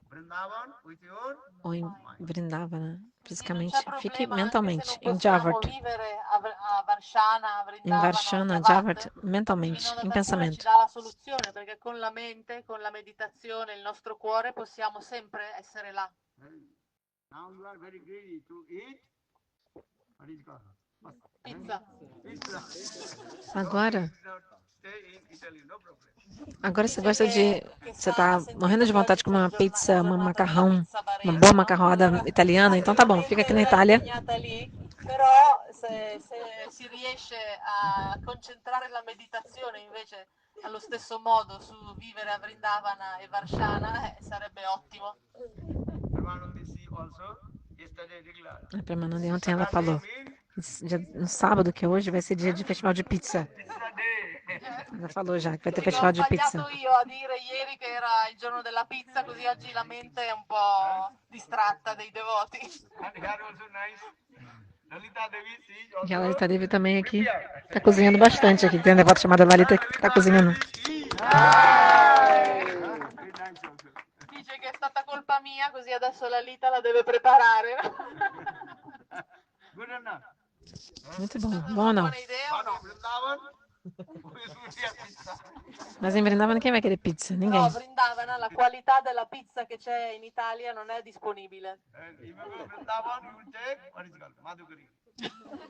A: Vrindavan with your
C: ou em Vrindavana fisicamente,
B: Non c'è
C: fique
B: problema, anche se
C: mentalmente
B: non
C: em
B: possiamo
C: Javat,
B: vivere a Varshana, a
C: em
B: Vrindavana,
C: Varshana,
B: a
C: Javat,
B: Yavat,
C: mentalmente,
B: Bhaktivinoda
C: em
B: Thakura ci
C: pensamento.
B: dà la soluzione, perché con la mente, con la meditazione, il nostro cuore possiamo sempre essere là.
A: now you are very greedy to eat. What is it called?
B: Pizza.
A: Pizza.
C: Agora,
A: Stay in Italy, no problem.
C: agora você gosta de. Você tá morrendo de vontade de comer uma pizza, um macarrão, uma boa macarronada italiana, então tá bom, fica aqui na Itália.
B: Però se si riesce a concentrare la meditazione invece allo stesso modo su vivere a Vrindavana e Varshana, sarebbe ottimo.
A: Brahmanandi, see also yesterday declared.
C: A Premananda ontem ela
A: Saturday
C: falou,
A: means
C: no sábado, que é hoje, vai ser dia de festival de pizza.
A: pizza day.
C: Ela falou já que vai ter
B: Sì, ho
C: festival de pizza.
B: sbagliato io a dire ieri che era il giorno della pizza, così oggi la mente è un po' distratta dei devoti.
A: And here also nice. Lalita Devi is
C: E a
A: also
C: Lalita Devi também aqui
A: prepared.
C: tá cozinhando bastante aqui. Tem um devoto chamado Lalita que tá cozinhando.
A: Very nice also.
B: Dice che è stata colpa mia, così adesso la Lita la deve preparare.
A: Good enough.
C: Muito bom. Bom
B: Una
C: ou não?
B: buona idea o
A: But
B: no?
A: in Vrindavan, who is eating a pizza?
C: Mas em Vrindavana quem vai querer pizza? Ninguém.
B: No, Vrindavana, la qualità della pizza che c'è in Italia non è disponibile.
A: And if you go Vrindavan, you will take what is called Madhukari.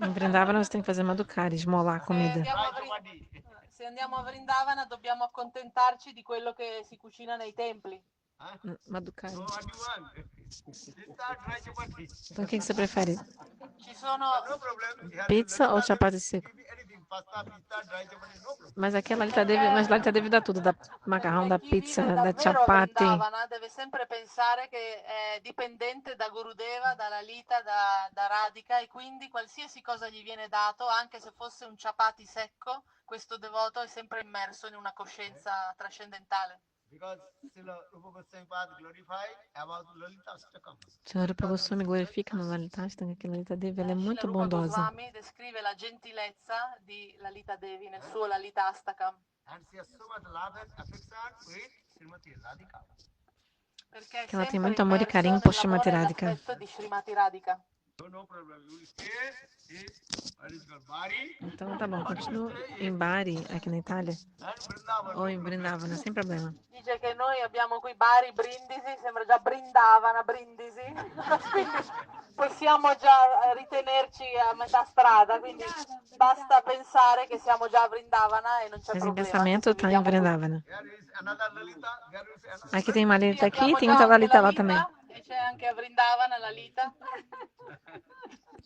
C: Em Vrindavana você tem que fazer madhukari, esmolar a comida.
B: Se andiamo a Vrindavana dobbiamo accontentarci di quello che si cucina nei templi.
C: Madhukari.
A: So what do you want? Pizza, dry chapati.
C: Então o que você prefere?
B: Ci sono
A: No problem. Here
C: Pizza
A: Lalita
C: ou
A: Devi
C: chapati seco?
A: give you anything. Pasta, pizza, dry chapati, no problem.
C: Mas aqui a Lalita Devi, mas Lalita Devi dá tudo, dá macarrão, dá
B: perché chi
C: pizza,
B: vive
C: dá
B: davvero a
C: chapati.
B: Vrindavana deve sempre pensare che è dipendente da Gurudeva, da Lalita, da Radhika, e quindi qualsiasi cosa gli viene dato, anche se fosse un chapati secco, questo devoto è sempre immerso in una coscienza trascendentale.
A: Because Srila Rupa Goswami Pad glorified about Lalita Astakam.
C: Senhor Rupa Goswami glorifica no Lalita Ashtanga que Lalita Devi ela é
B: Srila
C: muito
B: Rupa
C: bondosa.
B: Goswami descrive la gentilezza di Lalita Devi nel suo Lalita Astakam.
A: And she has so much love and affection with Srimati Radhika.
B: Perché è
C: Que ela tem
B: sempre
C: muito amor e
B: immerso
C: carinho por
B: nell'amore
C: Srimati
B: e
C: Radhika.
B: l'affetto di Srimati Radhika.
A: So no problem. You will stay in what is called Bari
C: Então tá bom, continua em Bari, aqui na Itália,
A: and Vrindavan.
C: ou em Vrindavana, sem problema.
B: Dice che noi abbiamo qui Bari, Brindisi, sembra già Brindavana, Brindisi, quindi possiamo già ritenerci a metà strada, quindi basta pensare che siamo già a Vrindavana e non c'è
C: Mas em
B: problema.
C: pensamento tá em Vrindavana.
A: There is another Lalita. There is another.
C: Aqui tem uma Lalita aqui e
B: Abbiamo
C: tem
B: già
C: outra
B: anche
C: Lalita lá
B: Lalita,
C: também.
B: e c'è anche a Vrindavana Lalita.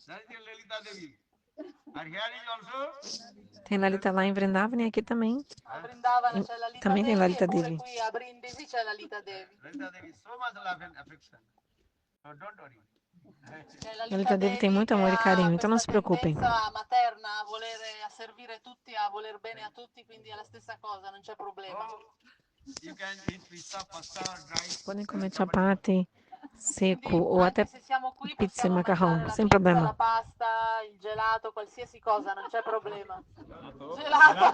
A: That is your Lalita Devi. And here is also
C: Tem Lalita lá em Vrindavana e aqui também.
B: A Vrindavana c'è Lalita
C: Também tem
B: Devi
C: Lalita
B: e pure
C: Devi.
B: qui a Brindisi c'è Lalita Devi.
A: Lalita Devi. So much love and affection. So don't worry.
B: C'è
C: Lalita Devi tem muito
B: che
C: amor e
B: ha
C: carinho, então não se
B: questa
C: preocupem.
B: tendenza materna a volere a servire tutti, a voler bene a tutti, quindi è la stessa cosa, non c'è problema.
A: Oh, you can eat pizza, pasta, dry.
C: Podem comer chapati seco
B: Quindi,
C: ou até
B: anche se siamo qui
C: pizza e
B: possiamo
C: macarrão,
B: mangiare la
C: sem
B: pizza,
C: problema.
B: la pasta, il gelato, qualsiasi cosa, non c'è problema. Gelato.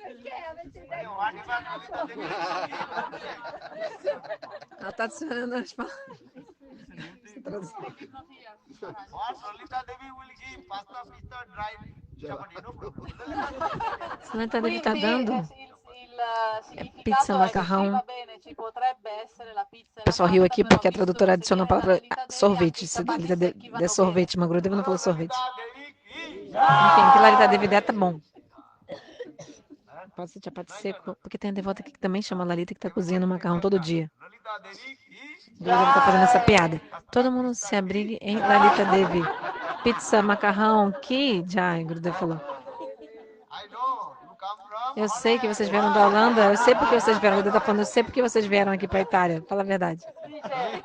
A: What about Lalita Devi?
C: Ela tá adicionando as palavras.
A: What Lalita Devi will give? Pasta, pizza, dry. Chapati, no problem.
C: Se Lalita Devi tá
B: Quindi
C: dando,
B: il significato
C: pizza,
B: è che
C: macarrão.
B: sì, va bene, ci potrebbe essere la pizza e
C: O
B: la
C: pessoal riu
B: pasta,
C: aqui
B: però
C: porque a
B: visto
C: tradutora
B: che
C: adicionou a
B: viene da
C: palavra
B: Lalita Devi,
C: sorvete.
B: anche i
C: Se
B: chapati
C: Lalita
B: secchi
C: der
B: vanno
C: sorvete, mas Gurudeva não falou sorvete.
A: Lalita Devi ki.
C: Enfim, que Lalita Devi der tá bom. Pode ser chapati seco, porque tem a devota aqui que também chama Lalita que tá cozinhando macarrão todo dia.
A: Lalita Devi ki.
C: Gurudeva tá fazendo essa piada. Todo mundo se abrigue em Lalita Devi. Pizza, macarrão, que já, Gurudeva falou.
A: I know you come from.
C: Eu sei que vocês vieram da Holanda, eu sei porque vocês vieram, Gurudeva tá falando, eu sei porque vocês vieram aqui pra Itália. Fala a verdade.
B: Dice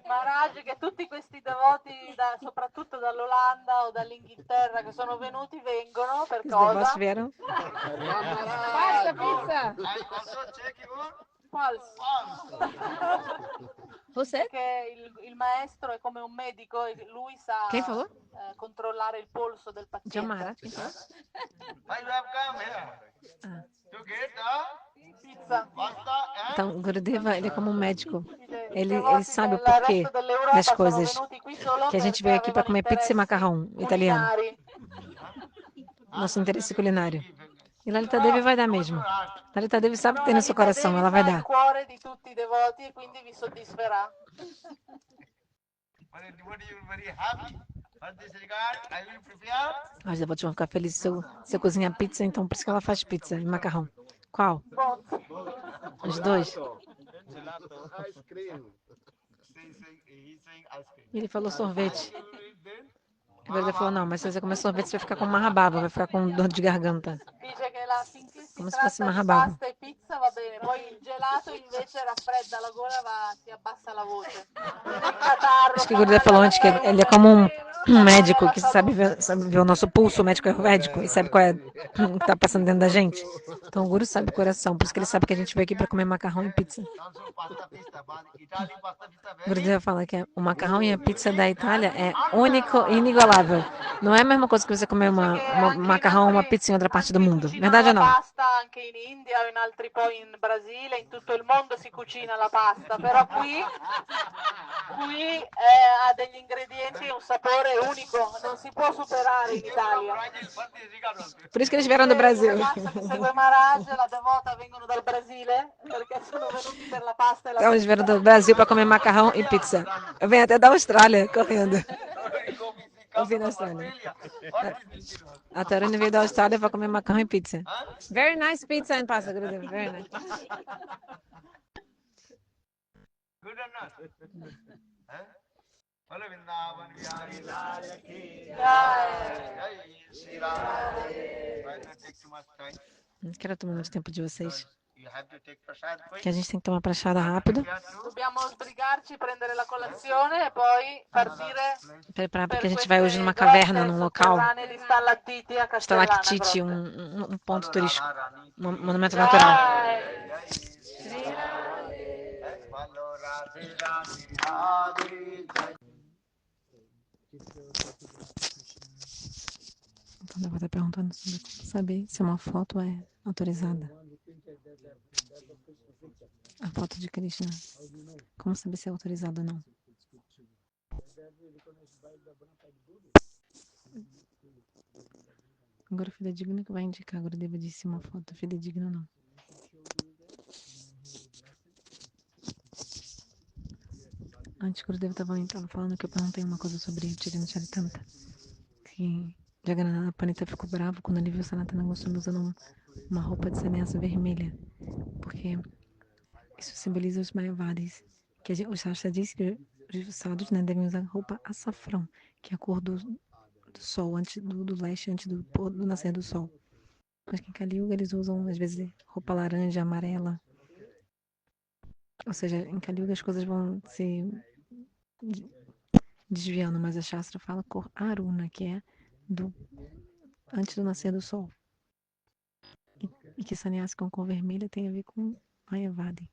B: Maharaj che tutti questi devoti, soprattutto dall'Olanda o dall'Inghilterra, che sono venuti, vengono per
C: Os devotos
B: cosa?
C: vieram.
A: Pasta, pizza. I also check your
B: Falso.
A: pulse.
C: Você?
B: Perché il maestro è come un medico e lui sa
C: Quem falou?
B: controllare il polso del paziente.
C: Jamara, quem falou?
A: Why you have come here? To get the
B: Pizza.
A: pasta and
C: Então, Gurudeva, ele é como um médico.
B: Dice, i
C: Ele
B: devoti
C: sabe o
B: del
C: porquê
B: resto dell'Europa
C: das
B: sono
C: coisas.
B: venuti qui solo
C: Que a gente
B: perché
C: veio aqui para
B: avevano
C: comer pizza e
B: interessi
C: macarrão italiano.
B: culinari.
C: Nosso interesse culinário. E Lalita Devi vai dar mesmo. Lalita Devi sabe que tem no seu coração, ela vai
B: Sa il
C: dar.
B: cuore di tutti i devoti e quindi vi soddisferà.
A: when a devotee is very happy. For this regard, I will prepare
C: Os devotos vão ficar felizes se eu cozinhar pizza, então por isso que ela faz pizza e macarrão. Qual? Os dois.
A: ice cream. He's saying ice cream.
C: E ele falou sorvete.
A: Then
C: A Gurudeva falou, não, mas se você comer sorvete, você vai ficar com marrababa, vai ficar com dor de garganta.
B: Dice che finché si
C: Come se
B: tratta
C: fosse
B: di
C: Mahabharata.
B: pasta e pizza va bene, Poi il gelato invece raffredda la gola, ti abbassa la voce. Il catarro
C: Acho que
B: fa
C: o Gurudev
B: male
C: falou
B: alla
C: antes que ele é
B: salute,
C: como um
B: fa male
C: médico
B: alla
C: que sabe ver o nosso pulso, o médico é o médico e sabe qual é o que tá passando dentro da gente. Então o Guru sabe o coração, por isso que ele sabe que a gente veio aqui para comer macarrão e pizza. O Gurudev fala que o macarrão e a pizza da Itália é único e inigualável. Não é a mesma coisa que você comer um macarrão ou uma pizza em outra parte do mundo. Verdade ou não?
B: Pasta anche in India o in altri poi in Brasile, in tutto il mondo si cucina la pasta, però qui ha degli ingredienti e un sapore unico, non si può superare in Italia.
C: Por isso que eles vieram do Brasil.
B: Segue Maharaj, la devota vengono dal Brasile perché sono venuti per la pasta e la
C: Então eles vieram do Brasil para comer macarrão e pizza. Eu venho até da Austrália correndo. Eu vim da Austrália. A Taruna veio da Austrália para comer macarrão e pizza. Very nice pizza and pasta, Gurudev. Very nice.
A: Good or not? Huh? Follow Vrindavan Vihari Lal ki Jai Shri Ram. Try not take too much time.
C: Não quero tomar muito tempo de vocês.
A: You have to take prasad quick.
C: Que a gente tem que tomar prachada rápido.
B: Dobbiamo sbrigarci, prendere la colazione e poi partire
C: Preparar porque a gente vai hoje numa caverna, num local.
B: di Stalattiti a
C: Estalactite, um ponto turístico, um monumento natural. Então, eu vou estar perguntando sobre saber se uma foto é autorizada. A foto de Krishna. Como saber se é autorizada ou não? Agora o fidedigno que vai indicar. Agora devo dizer se uma foto é fidedigna ou não. Antes que o Gurudev estava falando que eu perguntei uma coisa sobre Chaitanya Charitamrita. Que Jagannatha Panita ficou bravo quando ele viu Sanatana Goswami usando uma roupa de sannyasa vermelha. Porque isso simboliza os Mayavadis. Que o Shastra diz que os sadhus, né, devem usar roupa açafrão, que é a cor do sol, antes do leste, antes do nascer do sol. Mas que em Kali Yuga eles usam, às vezes, roupa laranja, amarela. Ou seja, em Kali Yuga as coisas vão se desviando, mas a Shastra fala cor Aruna, que é antes do nascer do sol. E que sannyasi com cor vermelha tem a ver com Mayavadi.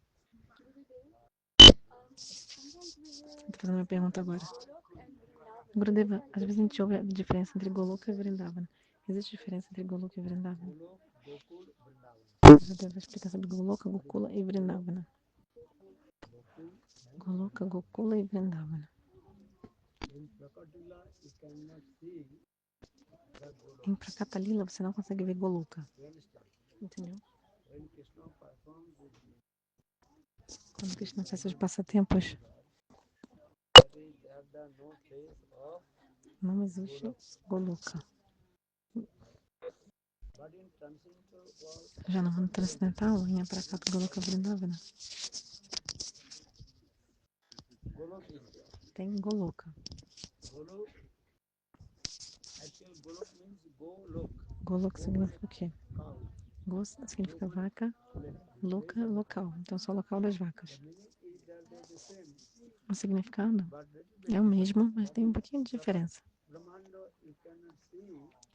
C: Estou fazendo uma pergunta agora. Gurudeva, às vezes a gente ouve a diferença entre Goloka e Vrindavana. Existe diferença entre Goloka e Vrindavana? Gurudeva vai explicar sobre Goloka, Gokula e Vrindavana. Goloka, Gokula e Vrindavana. Em Prakata Lila você não consegue ver Goloka. Entendeu? Quando Krishna faz seus passatempos, não existe Goloka. Já no mundo transcendental, em Prakata Goloka Vrindavana, tem Goloka. Golok significa o quê? Go significa vaca, Loka, local. Então, só local das vacas. O significado é o mesmo, mas tem um pouquinho de diferença.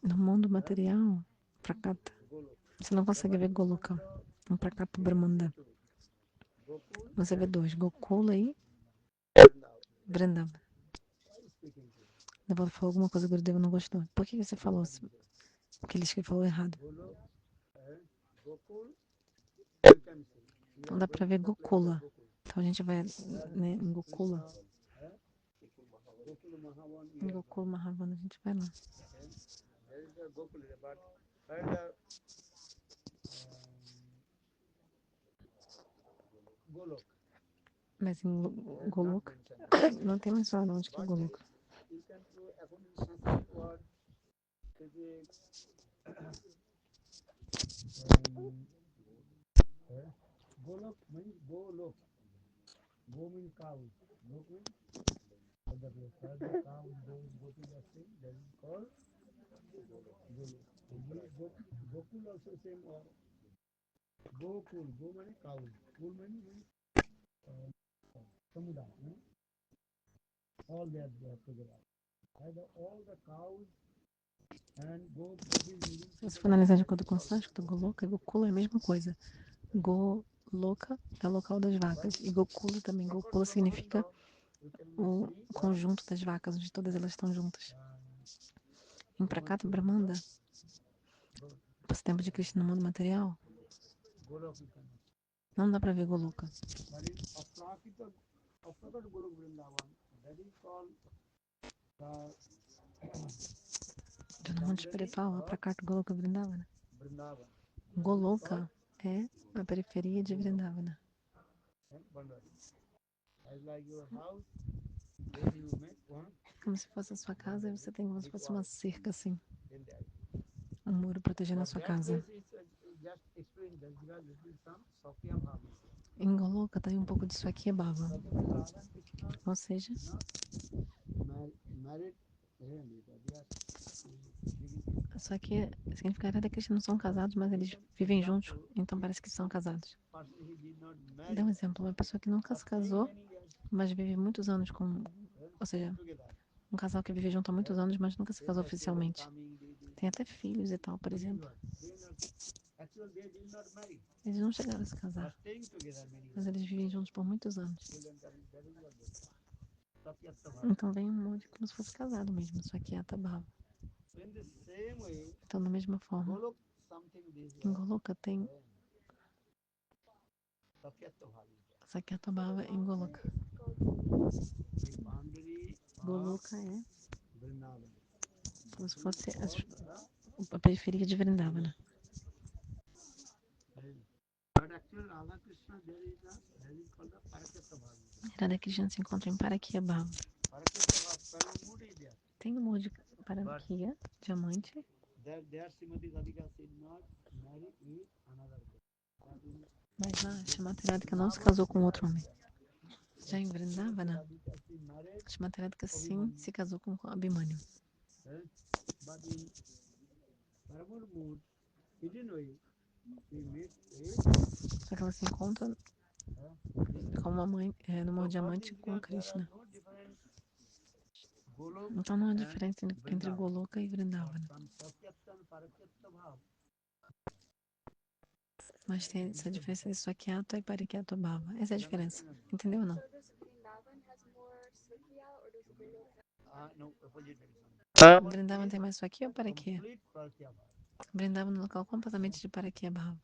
C: No mundo material, Prakata, você não consegue ver Goloka. Um Prakata Brahmanda. Você vê dois, Gokula e Vrindavana. Depois falou alguma coisa que o Gurudeva não gostou. Por que você falou assim? Porque ele disse que falou errado. Então dá pra ver Gokula. Então a gente vai, né, em Gokula. Em Gokula Mahavana a gente vai lá. Mas em Goloka não tem mais fala onde que é Goloka.
A: Golok means Golok. Go means cow. Lok means other place. Where the cow goes go to the sea, that is called Golok. Gokul also same or Gokul, go means cows. Kul means samudaya. All they are together. And all the cows and Gopal meaning
C: Se você for analisar de acordo com o sânscrito, Goloka e Gokula é a mesma coisa. Goloka é o local das vacas. E Gokula também. Gokula significa o conjunto das vacas, onde todas elas estão juntas. Em Prakata Brahmanda, nesse tempo de Krishna no mundo material, não dá para ver Goloka. Já no mundo espiritual, Prakata Goloka Vrindavana. Goloka é a periferia de Vrindavana. Como se fosse a sua casa e você tem como se fosse uma cerca assim. Um muro protegendo a sua casa. Em Goloka tem um pouco de Swakya Bhava. Ou seja, Swakya significa Radha e Krishna não são casados, mas eles vivem juntos, então parece que são casados. Dá um exemplo, uma pessoa que nunca se casou, mas vive muitos anos com... Ou seja, um casal que vive junto há muitos anos, mas nunca se casou oficialmente. Tem até filhos e tal, por exemplo. Eles não chegaram a se casar, mas eles vivem juntos por muitos anos. Então vem um monte como se fosse casado mesmo, só que Bhava. Então, da mesma forma, em Goloka tem Sakyata Bhava em Goloka. Goloka é como se fosse a periferia de Vrindavana. Radha e Krishna se encontram em Parakya Bhava. Tem um monte de Parakya, diamante. Mas lá, Shrimati Radhika não se casou com outro homem. Já em Vrindavana, Shrimati Radhika sim se casou com Abhimanyu. Só que ela se encontra com uma mãe, numa diamante com Krishna. Então não há diferença entre Goloka e Vrindavana. Mas tem essa diferença de Swakyata e Parikyata Bhava. Essa é a diferença. Entendeu ou não? Vrindavan tem mais Swakya ou Parakya? Vrindavan é um local completamente de Parakya Bhava.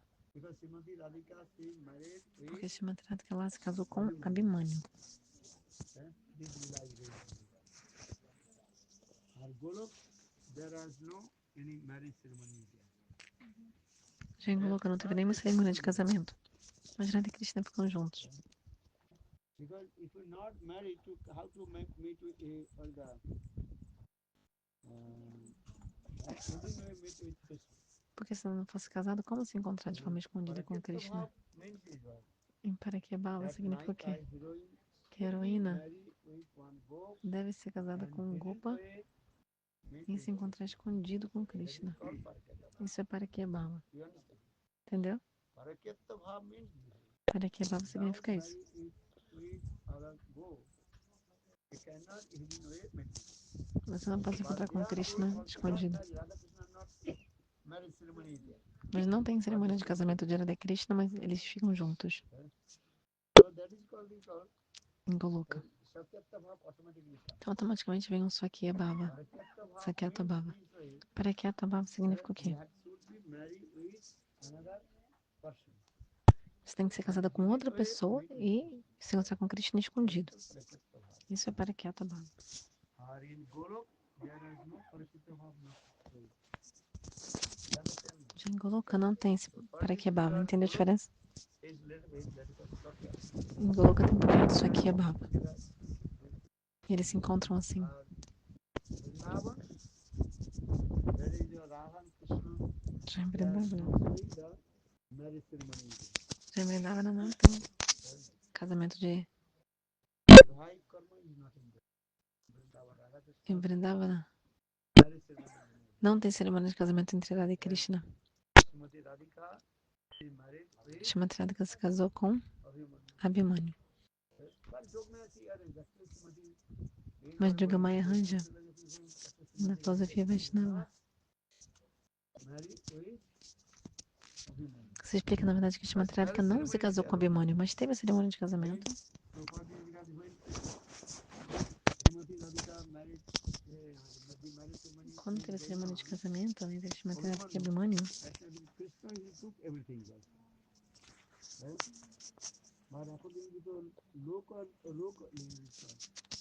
C: Porque Shrimati Radhika lá se casou com Abhimanyu. Já em Goloka não teve nenhuma cerimônia de casamento. Mas Radha e Krishna ficam juntos. Porque se ela não fosse casada, como se encontrar de forma escondida com Krishna? Em Parakya Bhava significa o quê? Que a heroína deve ser casada com um Gopa e se encontrar escondido com Krishna. Isso é Parakya Bhava. Entendeu? Parakya Bhava significa isso. Você não pode se encontrar com Krishna escondido. Mas não tem cerimônia de casamento de Radha e Krishna, mas eles ficam juntos. Em Goloka. Então automaticamente vem um Swakya Bhava. Sakyata Bhava. Parakyata Bhava significa o quê? Você tem que ser casada com outra pessoa e se encontrar com Krishna escondido. Isso é Parakyata Bhava. Já em Goloka não tem esse Parakya Bhava. Entendeu a diferença? Em Goloka tem um pouquinho de Swakya Bhava. E eles se encontram assim. Já em Vrindavana. Já em Vrindavana não tem casamento de... Em Vrindavana não tem cerimônia de casamento entre Radha e Krishna.
A: He married with
C: Shrimati Radhika se casou com
A: Abhimanyu.
C: Abhimanyu.
A: But Jogmaya see, exactly Srimati,
C: Mas Jogamaya arranja na filosofia Vaishnava.
A: married with Abhimanyu.
C: Se explica, na verdade, que Shrimati Radhika não se casou com Abhimanyu, mas teve a cerimônia de casamento.
A: So for this regard, when Srimati Radhika married, the marriage ceremony
C: Quando
A: was
C: teve a
A: going
C: cerimônia
A: on,
C: de casamento entre Shrimati Radhika e Abhimanyu,
A: actually Krishna, he took everything, right? But according to the local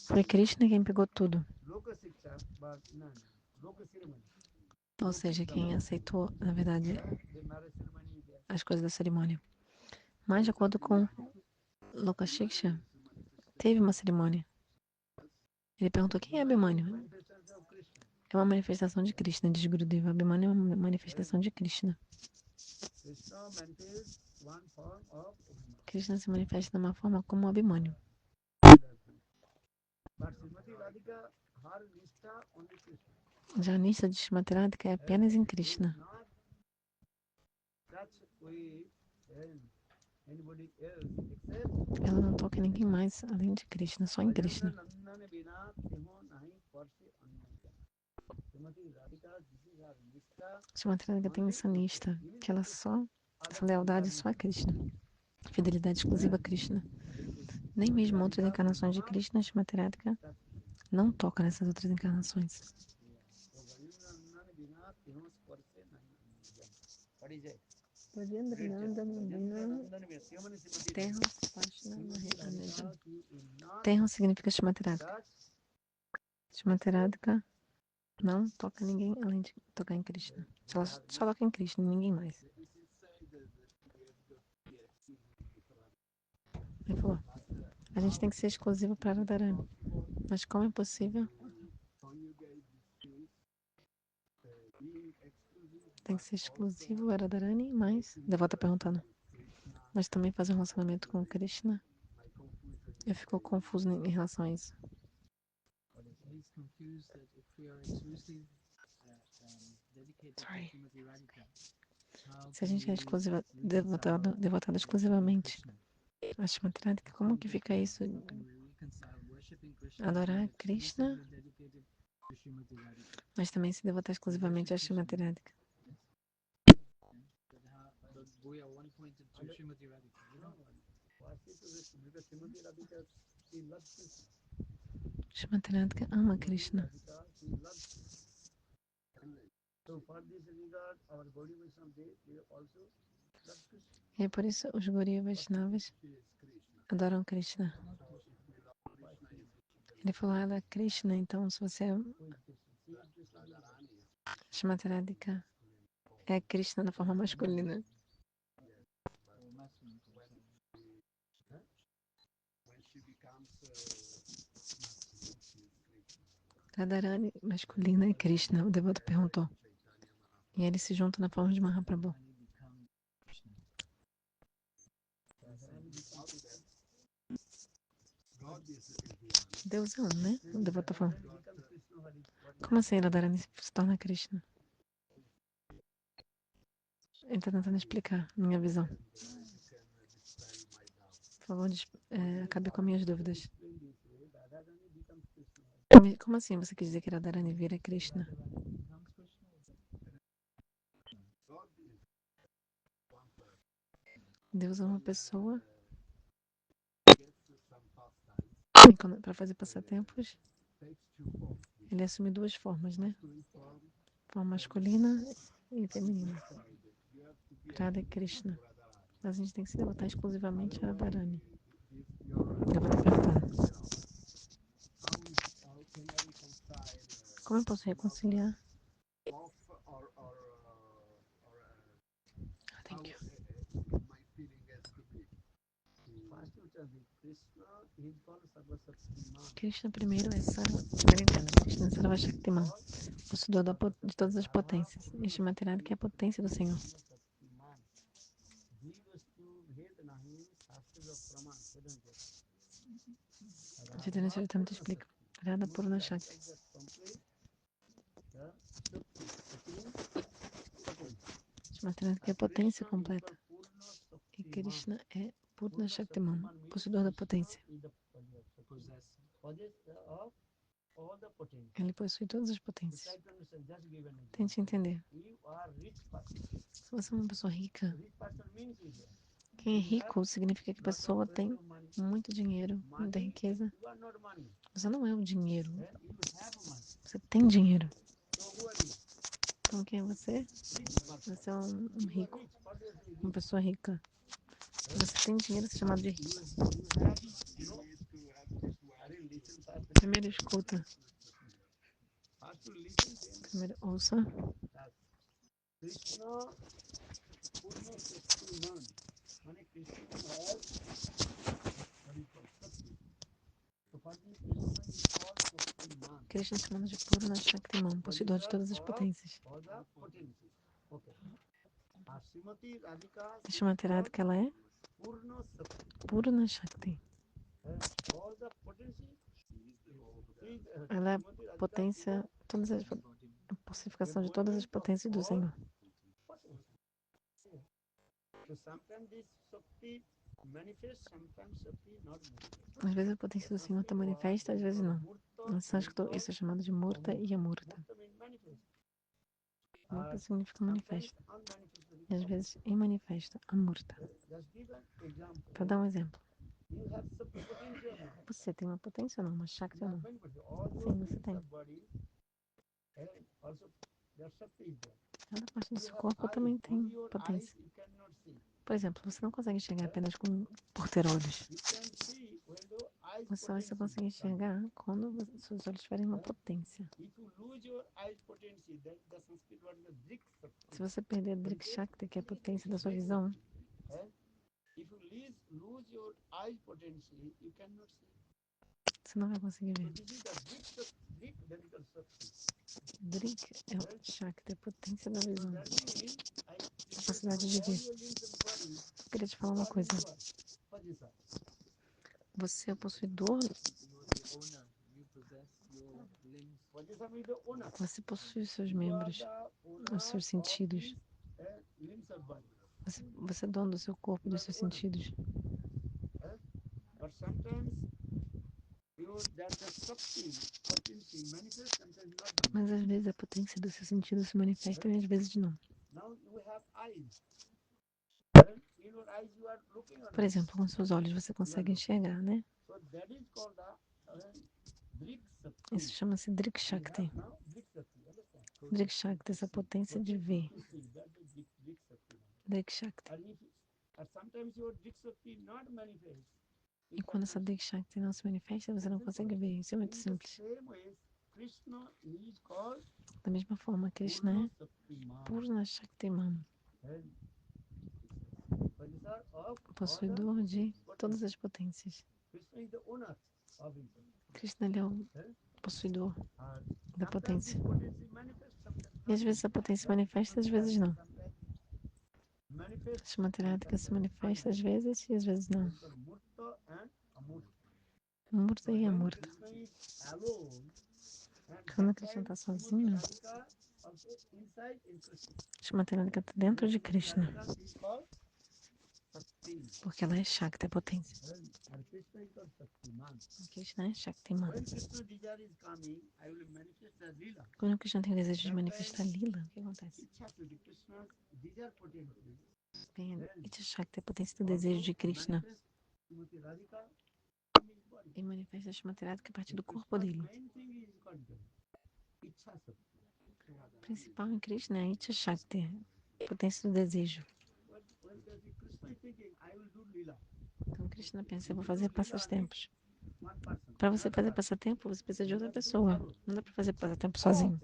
C: foi Krishna quem pegou tudo.
A: Loka Shiksha, but none. Loka ceremony.
C: Ou seja, quem aceitou, na verdade,
A: The marriage ceremony is there.
C: as coisas da cerimônia. Mas, de acordo com Lokashiksha, teve uma cerimônia. Ele perguntou quem é Abhimanyu.
A: Manifestation of Krishna.
C: É uma manifestação de Krishna, diz Gurudeva. Abhimanyu é uma manifestação de Krishna.
A: Krishna manifests one form of Abhimanyu.
C: Krishna se manifesta de uma forma como Abhimanyu.
A: But Srimati Radhika, her nishta only Krishna.
C: Já a Nishtha de Shrimati Radhika é apenas em Krishna.
A: Not touch with anybody else except
C: Ela não toca em ninguém mais além de Krishna, só em Krishna.
A: Nandana Vina Teho Nahi Parse Anmaya. Srimati Radhika, this is her nishta.
C: Shrimati Radhika tem essa Nishtha, que ela só, essa lealdade só a Krishna. Fidelidade exclusiva a Krishna. Nem mesmo outras encarnações de Krishna, Shrimati Radhika não toca nessas outras encarnações.
A: What is it?
C: Terra significa Shrimati Radhika. Shrimati Radhika não toca ninguém além de tocar em Krishna. Ela só toca em Krishna, ninguém mais. Ele falou, a gente tem que ser exclusivo para Radharani. Mas como é possível? Tem que ser exclusivo para Radharani, mas... Devota perguntando. Mas também fazer um relacionamento com Krishna? Eu fico confuso em relação a isso. Sorry. Se a gente é exclusiva, devotado exclusivamente a Shrimati Radhika, como que fica isso? Adorar Krishna, mas também se devotar exclusivamente a Shrimati Radhika. Shrimati Radhika ama Krishna. E por isso os Gaudiya Vaishnavas adoram Krishna. Ele falou, ela é Krishna, então se você é Shrimati Radhika, é Krishna na forma masculina. Radharani masculina é Krishna, o devoto perguntou. E eles se juntam na forma de Mahaprabhu. Deus é um, né? O devoto falou. Como assim Radharani se torna Krishna? Ele está tentando explicar minha visão. Por favor, acabe com minhas dúvidas. Como assim você quer dizer que Radharani vira Krishna? Deus é uma pessoa e para fazer passatempos ele assume duas formas, né? Forma masculina e feminina. Radha e Krishna. Mas a gente tem que se devotar exclusivamente a Radharani. Eu vou te perguntar. Como eu posso reconciliar? Thank you. Krishna primeiro é Krishna Sarva Shaktiman, possuidor de todas as potências. E Shrimati Radhika é a potência do Senhor. Chaitanya Charitamrita explica. Radha Purna Shakti. Shrimati Radhika é a potência completa. que Krishna é Purna Shaktiman, possuidor da potência. Ele possui todas as potências. Tente entender. Se você é uma pessoa rica, quem é rico significa que a pessoa tem muito dinheiro, muita riqueza. Você não é o dinheiro. Você tem dinheiro. Então quem é você? Você é um rico. Uma pessoa rica. Se você tem dinheiro, você é chamado de rico. Primeiro escuta. Primeiro ouça. Krishna é chamado de Purna Shaktiman, possuidor de todas as potências. Shrimati Radhika, ela é Purna Shakti. Ela é a potência, a pacificação de todas as potências do Senhor. Às vezes a potência do Senhor está manifesta, às vezes não. Em sânscrito, isso é chamado de Murta e Amurta. Murta significa manifesta. E às vezes imanifesta, Amurta. Para dar um exemplo. Você tem uma potência ou não? Uma Shakti ou não? Sim, você tem. Cada parte do seu corpo também tem potência. Por exemplo, você não consegue enxergar apenas por ter olhos. Você só vai conseguir enxergar quando seus olhos tiverem uma potência. Se você perder a Drik Shakti, que é a potência da sua visão, você não vai conseguir ver. Drik é o Shakti, a potência da visão. A capacidade de ver. Eu queria te falar uma coisa. Você é o possuidor. Você possui os seus membros, os seus sentidos. Você é dono do seu corpo e dos seus sentidos. Mas às vezes a potência do seu sentido se manifesta e às vezes não. Por exemplo, com seus olhos você consegue enxergar, né? Isso chama-se Drik Shakti. Drik Shakti, essa potência de ver. Drik Shakti. E quando essa Drik Shakti não se manifesta, você não consegue ver. Isso é muito simples. Da mesma forma, Krishna é Purna Shaktiman, possuidor de todas as potências. Krishna ele é o possuidor da potência. E às vezes a potência se manifesta, às vezes não. A Shrimati Radhika se manifesta às vezes e às vezes não. Murta e Amurta. Quando Krishna está sozinho, Shrimati Radhika está dentro de Krishna. Porque ela é Shakti, a potência. Krishna é Shaktiman. Quando Krishna tem o desejo de manifestar Lila, o que acontece? Vem a Icha Shakti, a potência do desejo de Krishna. E manifesta a Shrimati Radhika a partir do corpo dele. O principal em Krishna é a Icha Shakti, a potência do desejo. Então Krishna pensa, eu vou fazer passatempos. Para você fazer passatempo, você precisa de outra pessoa. Não dá para fazer passatempo sozinho.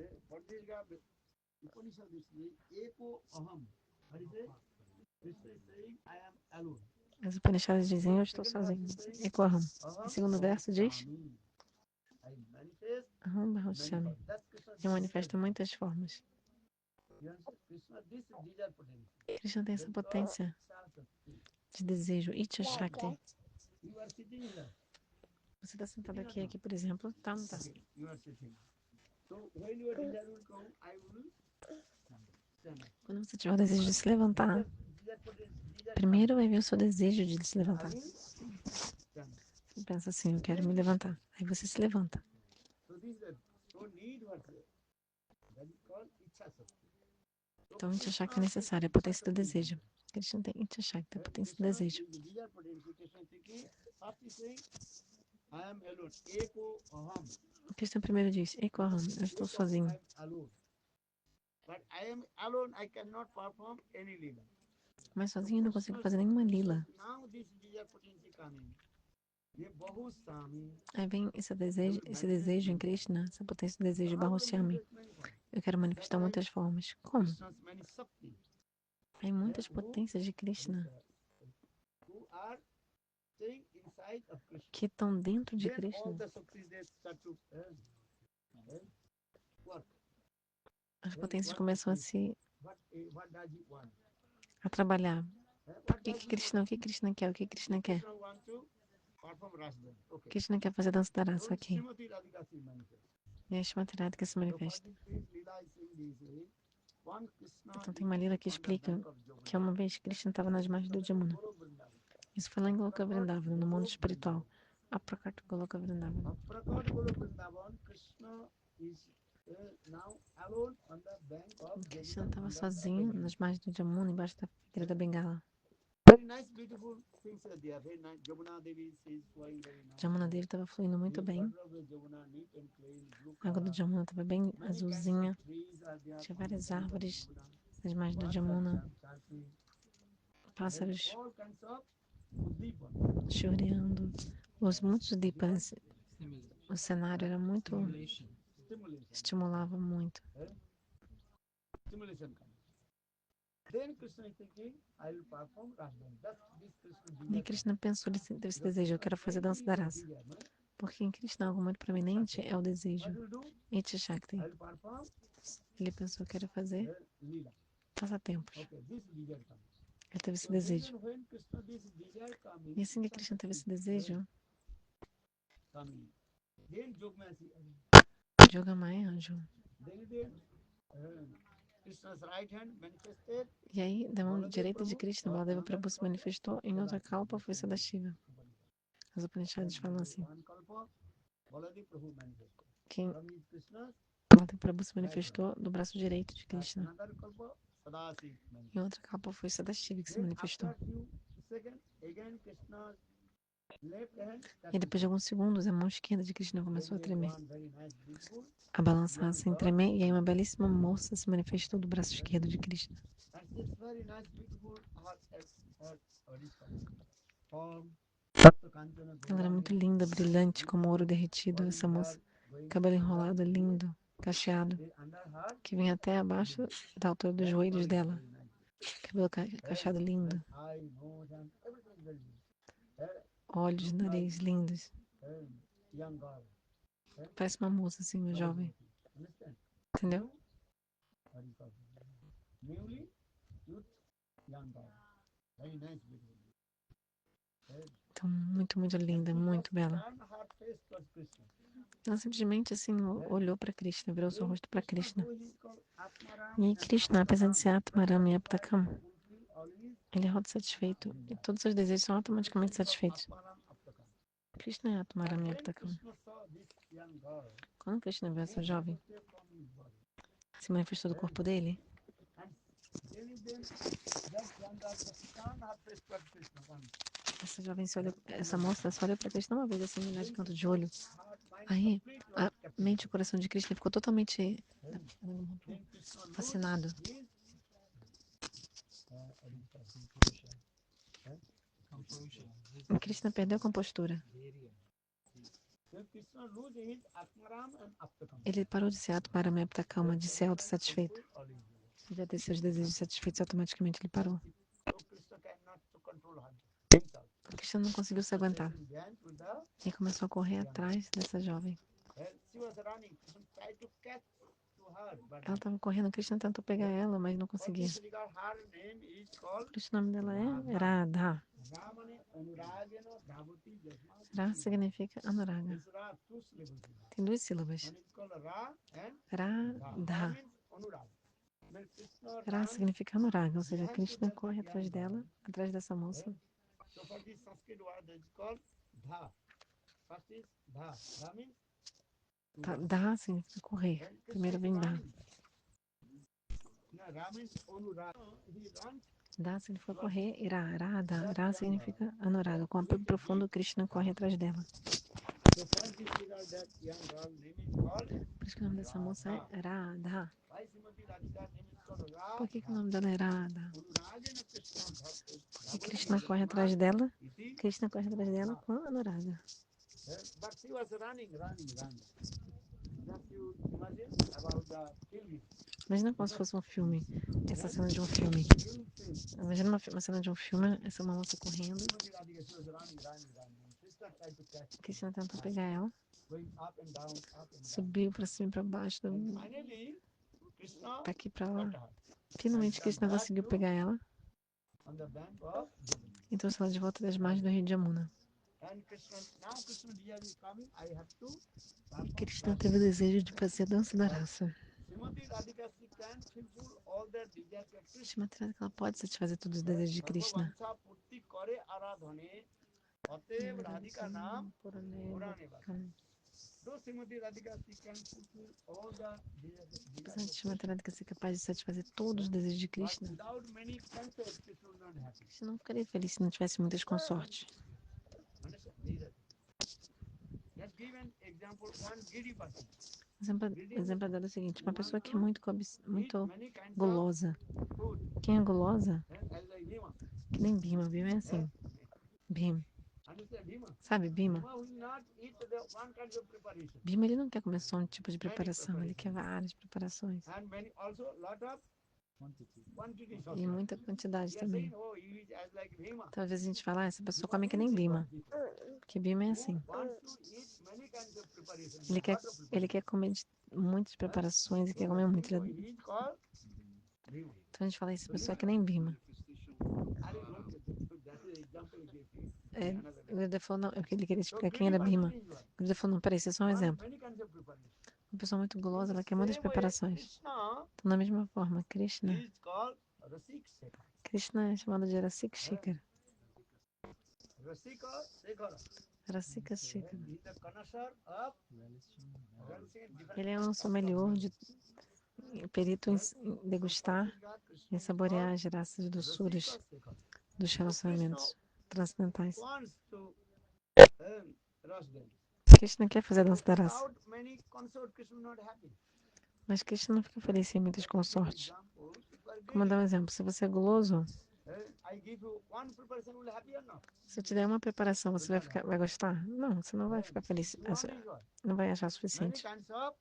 C: As Upanishads dizem, eu estou sozinho. Eko Aham. O segundo verso diz, Aham Bahushyami. Eu manifesto muitas formas. Krishna tem essa potência de desejo, Icha Shakti. Você está sentado aqui, por exemplo, tá ou não tá? Quando você tiver o desejo de se levantar, Primeiro vai vir o seu desejo de se levantar.
A: I will stand.
C: Você pensa assim, eu quero me levantar. Aí você se levanta.
A: So this is so need what that is called Ichha Shakti. So
C: Então, Itcha Shakti é
A: Krishna
C: necessário, a
A: is
C: potência do
A: Ichha
C: desejo. Krishna tem Itcha Shakti, a potência do
A: Krishna
C: desejo.
A: is the desire potency. Krishna is thinking, first is saying, I am alone. Eko aham.
C: Krishna primeiro diz, Eko Aham, eu estou
A: Eko
C: sozinho.
A: I am alone. But I am alone, I cannot perform any lila.
C: Mas sozinho eu não consigo fazer nenhuma lila.
A: Now this desire potency coming. Ye Bahu Sami.
C: Aí vem esse desejo em Krishna, essa potência do desejo Bahusyami. Eu quero manifestar muitas formas. Como?
A: Krishna's many Shakti.
C: Tem muitas potências de Krishna
A: Who are staying inside of Krishna.
C: que estão dentro de
A: Then all
C: Krishna.
A: the Shaktis they start to work.
C: As potências começam
A: What does he want?
C: a trabalhar. O
A: What
C: que
A: does
C: que Krishna, o que Krishna quer? O que Krishna quer?
A: Krishna want to perform Rasdhan. Okay.
C: Krishna quer fazer dança da raça
A: So
C: aqui.
A: Srimati Radhika se manifest.
C: E a Shrimati Radhika se manifesta. Então tem uma lila que explica que uma vez Krishna estava nas margens do Jamuna. Isso foi lá em Goloka Vrindavana, no mundo espiritual. Aprakarta Goloka Vrindavana. Krishna estava sozinho nas margens do Jamuna, embaixo da figueira da Bengala.
A: Very nice, beautiful things are there. Very nice. Jamuna Devi is flowing very nice.
C: Jamuna Devi estava fluindo muito bem.
A: Jamuna neat and clean, blue
C: A água do
A: color.
C: Jamuna estava bem
A: Many kinds of
C: azulzinha.
A: trees are there.
C: Tinha várias
A: on the
C: árvores
A: Jamuna.
C: nas margens do
A: Birds
C: Jamuna.
A: are chirping.
C: Pássaros
A: All kinds of Uddipan.
C: choreando. Muitos dipas. O cenário era muito.
A: Stimulation.
C: Estimulava muito.
A: Stimulation comes. Then Krishna is thinking, I will perform Rasdhan. That's this Krishna
C: E Krishna pensou teve esse desejo, eu quero fazer dança da raça. Porque em Krishna algo muito proeminente é o desejo.
A: What will do?
C: Itcha Shakti.
A: I will perform
C: Ele pensou, eu quero fazer
A: Lila.
C: passatempos.
A: Okay, this desire comes.
C: Ele teve esse
A: So then
C: desejo.
A: when Krishna this desire coming,
C: E assim que Krishna teve esse desejo,
A: coming. Then Jogmasi,
C: Jogamaya, anjo.
A: then Krishna's right hand manifested.
C: E aí, da mão direita de Krishna, Baladeva Prabhu se manifestou. Em outra kalpa foi Sadashiva. As Upanishads falam assim.
A: One kalpa, Baladev Prabhu manifested.
C: Quem
A: From his Krishna,
C: Baladeva Prabhu se manifestou do braço direito de Krishna.
A: another kalpa, Sadasiv manifested.
C: Em outra kalpa foi Sadashiva que se
A: Then
C: manifestou.
A: after few seconds, again Krishna's left hand.
C: E depois de alguns segundos, a mão esquerda de Krishna começou a tremer,
A: One very nice, beautiful.
C: a balançar sem tremer, e aí uma belíssima moça se manifestou do braço esquerdo de Krishna.
A: And it's very nice, beautiful form.
C: Ela era muito linda, brilhante, como ouro derretido, essa moça. Cabelo enrolado, lindo, cacheado, que vinha até abaixo da altura dos joelhos dela. Cabelo cacheado lindo, olhos, nariz lindos.
A: Young girl.
C: Parece uma moça assim, uma jovem.
A: Understand?
C: Entendeu?
A: Newly youth, young girl. Very nice, beautiful.
C: Então, muito, muito linda, muito bela.
A: Turn her face towards Krishna.
C: Ela simplesmente assim olhou para Krishna, virou seu rosto para Krishna.
A: Who is called Atmaram,
C: E aí Krishna, apesar de ser Atmaram e Aptakam,
A: fulfill all his
C: ele é autossatisfeito. E todos os seus desejos são automaticamente satisfeitos.
A: Atmaram Aptakam.
C: Krishna é Atmaram e
A: When
C: Aptakam.
A: Krishna saw this young girl,
C: Quando Krishna viu essa jovem,
A: he from his body.
C: se manifestou do corpo dele,
A: And then that young girl just turned her face towards Krishna once.
C: essa jovem se olhou, essa moça só olhou para Krishna uma vez assim, olhar de canto de olho.
A: Her mind
C: Aí,
A: complete
C: a
A: was captured.
C: mente e o coração de Krishna ficou totalmente
A: Then Krishna knows
C: fascinado.
A: his
C: E Krishna perdeu a compostura.
A: then Krishna lose his Atmaram and Aptakam.
C: Ele parou de ser Atmaram e Aptakama, de ser autossatisfeito. De ter seus desejos satisfeitos, automaticamente ele parou.
A: So Krishna cannot to control her.
C: Krishna não conseguiu se aguentar.
A: He went with the
C: E começou a correr atrás dessa jovem.
A: she was running. Krishna tried to catch to her, but
C: Ela estava correndo, Krishna tentou pegar ela, mas não
A: for
C: conseguia.
A: this regard, her name is called
C: Por isso o nome dela é Radha.
A: Ramane Anuragena Dhavati Jasmati.
C: Ra significa Anuraga.
A: This Ra two syllables.
C: Tem duas sílabas.
A: One is called Ra and
C: Radha.
A: Ra means Anurag. When Krishna
C: Ra
A: runs
C: significa Anuraga, ou seja,
A: behind to
C: Krishna
A: that
C: corre atrás
A: young
C: dela,
A: girl,
C: atrás dessa moça.
A: so for this Sanskrit word that is called dha. First is dha. Dha means to run.
C: Dá significa correr.
A: When Krishna
C: Primeiro
A: is
C: vem dá.
A: running, no, Ra means Anuraga. He runs
C: Dá significa correr, e Ra, dá. Ra significa Anuraga. Com apego profundo, Krishna corre atrás dela.
A: so first you figure that young girl name is called
C: Por isso que o nome dessa moça é Radha.
A: why Srimati Radhika name is called Radha.
C: Por que o nome dela é Radha?
A: Anuragena Krishna
C: E Krishna corre atrás dela.
A: iti.
C: Krishna corre atrás dela com a Anuraga.
A: But she was running. Just you imagine about the film.
C: Imagina como se fosse um filme. Essa cena de um filme. Imagina uma cena de um filme, essa uma moça correndo.
A: Srimati Radhika, she was running. Sister tried to catch
C: Krishna tentou pegar ela.
A: going up and down.
C: Subiu pra cima e pra baixo.
A: Finally, Krishna
C: Pra aqui, pra
A: got
C: lá.
A: her
C: Finalmente Krishna conseguiu pegar ela
A: on the bank of Jamuna.
C: e trouxe ela de volta das margens do rio de Yamuna.
A: And now Krishna desire is coming. I have to
C: E Krishna teve o desejo de fazer a dança da raça.
A: Srimati Radhika, she can fulfill all the desires of Krishna.
C: Shrimati Radhika, ela pode satisfazer todos os desejos de Krishna.
A: Sarva vancha purti kare aradhane. Atev Radhika naam purane bhakti. Though Srimati Radhika, she can fulfill all the
C: Apesar de
A: desires of
C: Shrimati Radhika ser capaz de satisfazer todos os desejos de
A: Krishna. But
C: Krishna,
A: without many consorts, Krishna will not happy.
C: Krishna não ficaria feliz se não tivesse muitas consortes.
A: Understand? These are- Let's give an example. One greedy person.
C: O exemplo dela é o seguinte: uma pessoa que é muito
A: Eat many kinds of
C: gulosa.
A: food.
C: Quem é gulosa?
A: As like Bhima.
C: Que nem Bhima. Bhima é assim. Bhima.
A: Understand Bhima?
C: Sabe, Bhima?
A: Bhima will not eat the one kind of preparation.
C: Bhima, ele não quer comer só um tipo de preparação, ele quer várias preparações.
A: And many also lot of quantities
C: E
A: also.
C: muita quantidade
A: We are
C: também.
A: saying, oh, you eat as like Bhima.
C: Talvez a gente fale, essa pessoa come que nem Bhima. Porque Bhima é assim.
A: Who wants to eat many kinds of preparation.
C: Ele quer comer muitas preparações e quer comer muito.
A: So he is called Bhima.
C: Então a gente fala, essa pessoa é que nem Bhima.
A: I don't know, that's the example he gave you.
C: É,
A: Another
C: o Gurudev falou, não, ele queria
A: So
C: explicar quem
A: greedy
C: era Bhima.
A: person is one.
C: O Gurudev falou, não, peraí, isso é só um
A: Wants
C: exemplo.
A: many kinds of preparation.
C: Uma pessoa muito gulosa, ela quer muitas
A: Same way,
C: preparações.
A: Krishna
C: Então, da mesma forma, Krishna
A: is called Rasik Shekhar.
C: Krishna é chamado de Rasika Shikara.
A: Rasika Shekhara.
C: Rasika Shikara.
A: He is the connoisseur of relishing in different
C: Ele é um
A: kinds of
C: sommelier
A: substances.
C: perito em degustar e saborear as graças e doçuras
A: Rasika Shekhar.
C: dos relacionamentos transcendentais.
A: Wants to rush them.
C: Krishna quer fazer a dança da raça,
A: Without many consort, Krishna not happy.
C: mas Krishna não fica feliz sem muitas consortes.
A: Example, if you are
C: Como dar um
A: greedy,
C: exemplo, se você é guloso,
A: I give you one preparation, will happy or not?
C: se eu te der uma preparação, você vai gostar? Não, você não vai ficar feliz,
A: You want is what?
C: não vai achar
A: Many
C: suficiente.
A: kinds of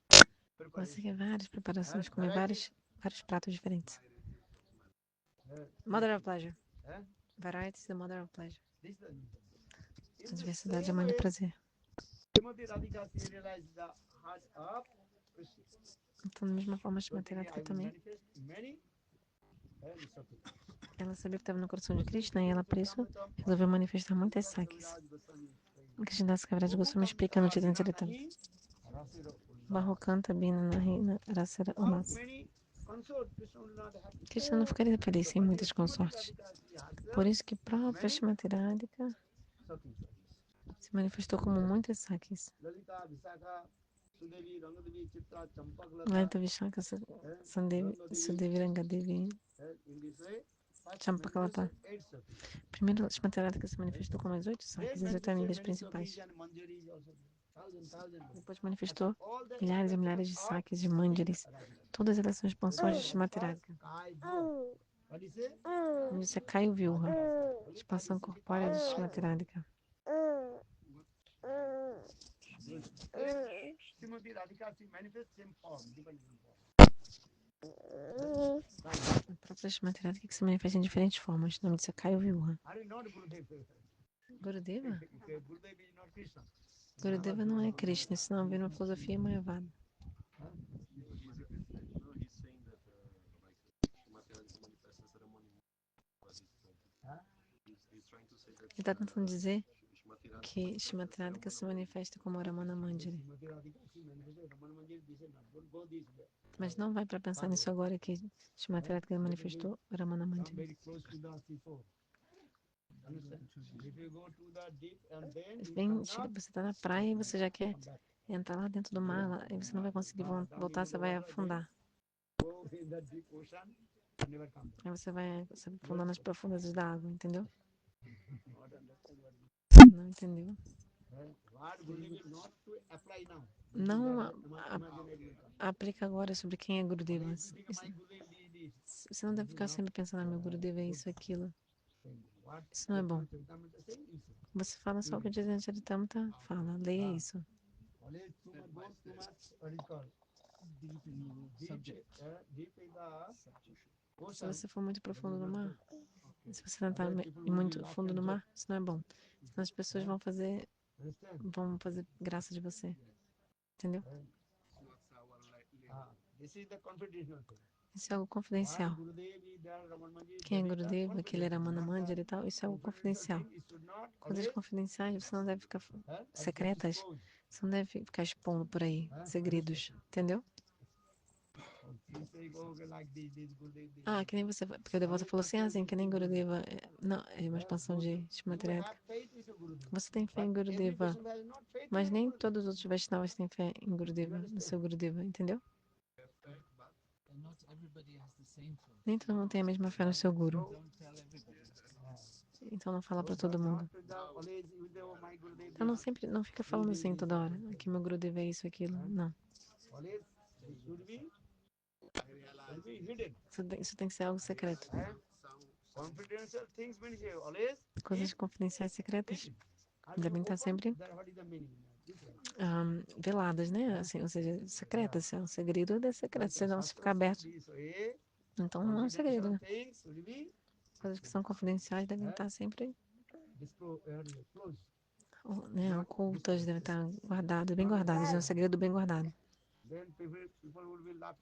C: Você
A: preparation.
C: quer várias preparações, comer vários pratos diferentes. Mother of Pleasure.
A: Eh?
C: Variety is the mother of pleasure.
A: This is the in
C: A
A: the
C: diversidade é a
A: same
C: mãe do
A: way,
C: prazer.
A: Srimati Radhika, she realized the heart of Krishna.
C: Então, da mesma forma, a
A: So
C: Shrimati
A: thinking, I
C: Radhika
A: will
C: também.
A: manifest many sakis.
C: Ela sabia o que estava no coração de Krishna e ela, por isso, resolveu manifestar muitas sakis. O Krishnadas Kaviraj Goswami explica no Chaitanya Charitamrita. Barro canta Bina Narina Rasera
A: Without
C: Umas.
A: many consort, Krishna will not happy.
C: Krishna não ficaria feliz sem muitas consortes.
A: Radhika, she herself,
C: Por isso que própria Shrimati Radhika
A: sakis.
C: se manifestou como muitas sakis.
A: Lalita, Visakha, Sudevi, Rangadevi, Chitra, Champaklata,
C: Laita Vishaka Sandevi Sudevi Rangadevi
A: in this way, first
C: Champakalata.
A: manifested 8 sakis.
C: Primeiro, Shrimati Radhika se manifestou como as 8 sakis, as 8 amigas principais.
A: And Manjaris also. Thousand.
C: Depois manifestou
A: All the
C: milhares e milhares de sakis, de manjaris. Todas elas são expansões de Shrimati Radhika.
A: What is it?
C: Onde isso é Caio Vilha, expansão corpórea de Shrimati Radhika.
A: Srimati Radhika, she manifests same form, different form.
C: A própria Shrimati Radhika que se manifesta em diferentes formas. O nome disso é Caio Vilha.
A: Are you not Gurudev?
C: Gurudeva?
A: Gurudev is not Krishna.
C: Gurudeva não é Krishna, senão vem uma filosofia mayavada. Ele está tentando dizer que Shrimati Radhika se manifesta como Ramana Manjari. Mas não vai para pensar nisso agora que Shrimati Radhika manifestou Ramana Manjari. Você está na praia e você já quer entrar lá dentro do mar, aí você não vai conseguir voltar, você vai afundar. Aí você vai afundar nas profundezas da água, entendeu? Não entendeu? Não aplica agora sobre quem é Gurudeva. Você não deve ficar sempre pensando, meu Gurudeva é isso, aquilo. Isso não é bom. Você fala só o que o Chaitanya Charitamrita fala. Leia isso. Se você for muito profundo no mar, se você tentar ir muito fundo no mar, isso não é bom. Senão as pessoas vão fazer graça de você. Entendeu? Isso é algo confidencial. Quem é Gurudeva, que ele era Ramana Manjari e tal, isso é algo confidencial. Coisas confidenciais você não deve ficar secretas, você não deve ficar expondo por aí, segredos, entendeu? Que nem você, porque o devoto falou assim, que nem Gurudeva, não, é uma expansão de Shrimati Radhika. Você tem fé em Gurudeva, mas nem todos os outros Vaishnavas têm fé em Gurudeva, no seu Gurudeva, entendeu? Nem todo mundo tem a mesma fé no seu Guru. Então não fala para todo mundo. Então não fica falando assim toda hora, que meu Gurudeva é isso, aquilo, não. Isso tem que ser algo secreto. Coisas confidenciais secretas devem estar sempre veladas, né? Assim, ou seja, secretas. Se é um segredo, é secreto. Se não, se ficar aberto, então não é um segredo, né? Coisas que são confidenciais devem estar sempre ocultas, devem estar guardadas, bem guardadas. É um segredo bem guardado.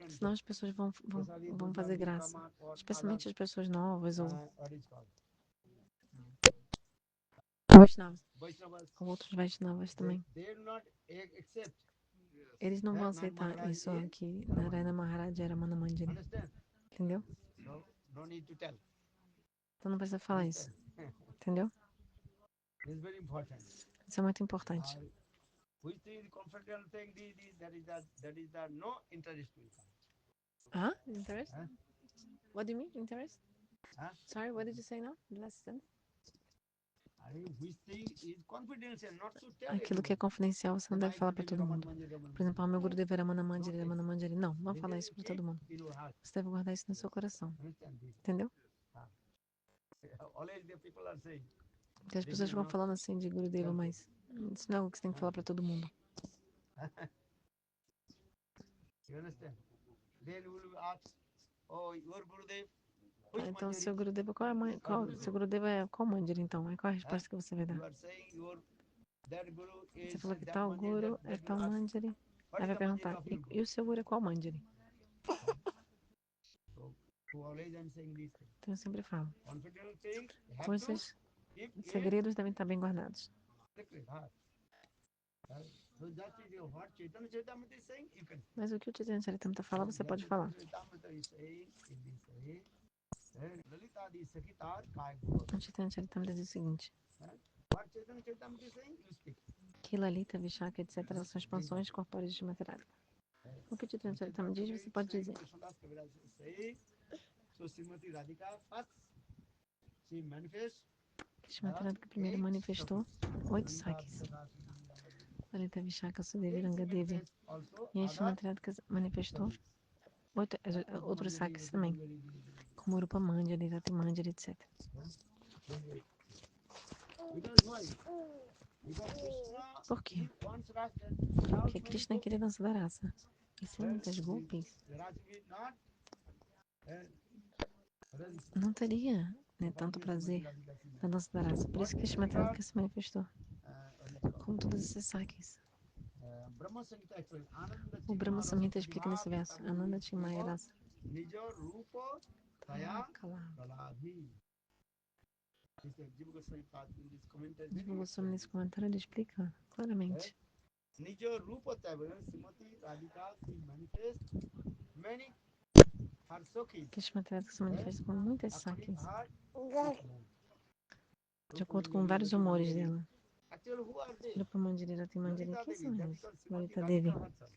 C: Senão as pessoas vão fazer graça. Especialmente as pessoas novas ou Vaishnavas. Ou outros Vaishnavas também. Eles não vão aceitar isso que Narayana Maharaj era Ramana Manjari. Entendeu? Então não precisa falar isso. Entendeu? Isso é muito importante. Interest? What do you mean, interest? Sorry, what did you say now? The last sentence? Aquilo que é confidencial você não deve falar para todo mundo. Por exemplo, meu Gurudeva era Ramana Manjari. Não fala isso para todo mundo. Você deve guardar isso no seu coração. Entendeu? Porque as pessoas ficam falando assim de Gurudeva, mas isso não é algo que você tem que falar para todo mundo. Então, seu Gurudeva, seu Gurudeva é qual Manjari, então? Qual a resposta que você vai dar? Você falou que tal Guru é tal Manjari. Aí vai perguntar, e o seu Guru é qual Manjari? Então eu sempre falo, coisas, segredos devem estar bem guardados. Mas o que o Chaitanya Charitamrita fala, você pode falar. O Chaitanya Charitamrita diz o seguinte, que Lalita, Vishaka, etc. são expansões corpóreas de Shrimati Radhika. O que o Chaitanya Charitamrita diz, você pode dizer. Que Shrimati Radhika primeiro manifestou 8 sakis. Lalita, Vishaka, Sudevi, Rangadevi. E a Shrimati Radhika manifestou outros sakis também, como Rupa Manjari, Rati Manjari, etc. Por quê? Porque Krishna queria dança da raça. E sem muitas golpes, não teria tanto prazer na dança da raça. Por isso que a Shrimati Radhika se manifestou com todos esses sakis. O Brahma Samhita explica nesse verso, Ananda Chimaya Rasa. Jiva Goswami nesse comentário ele explica claramente.
A: Nijo Rupa Tavana, Srimati Radhika, she manifest many her Sakhis.
C: Que Shrimati Radhika se manifesta com muitas sakis,
A: Heart,
C: de acordo com vários humores dela.
A: actually, who are they?
C: Rupa Manjari, Rati Manjari,
A: Lalita
C: quem são
A: Devi, that
C: eles?
A: is called
C: Lalita
A: Srimati
C: Devi.
A: Radhika herself.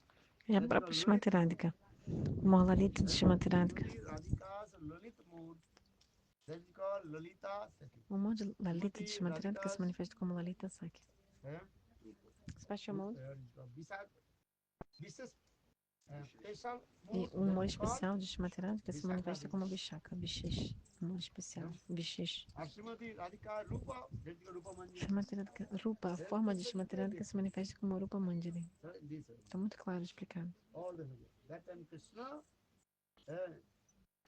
C: É a própria Shrimati Radhika. O amor Lalita de Shrimati Radhika.
A: Srimati Radhika's Lalit mood, that is called Lalita Sakhi.
C: O amor de Lalita de Shrimati Radhika se manifesta como Lalita Sakhi.
A: Eh?
C: Special mode.
A: Vishas, special
C: E
A: mood,
C: o humor
A: that is called
C: especial de Shrimati Radhika se
A: Vishaka
C: manifesta
A: Devi.
C: como Vishaka, Vishesh. Humor especial, Vishesh.
A: Srimati Radhika Rupa, that is called Rupa Manjari.
C: Shrimati Radhika, Rupa, a forma de Shrimati Radhika se manifesta como Rupa Manjari. Está muito claro explicado.
A: All the that time Krishna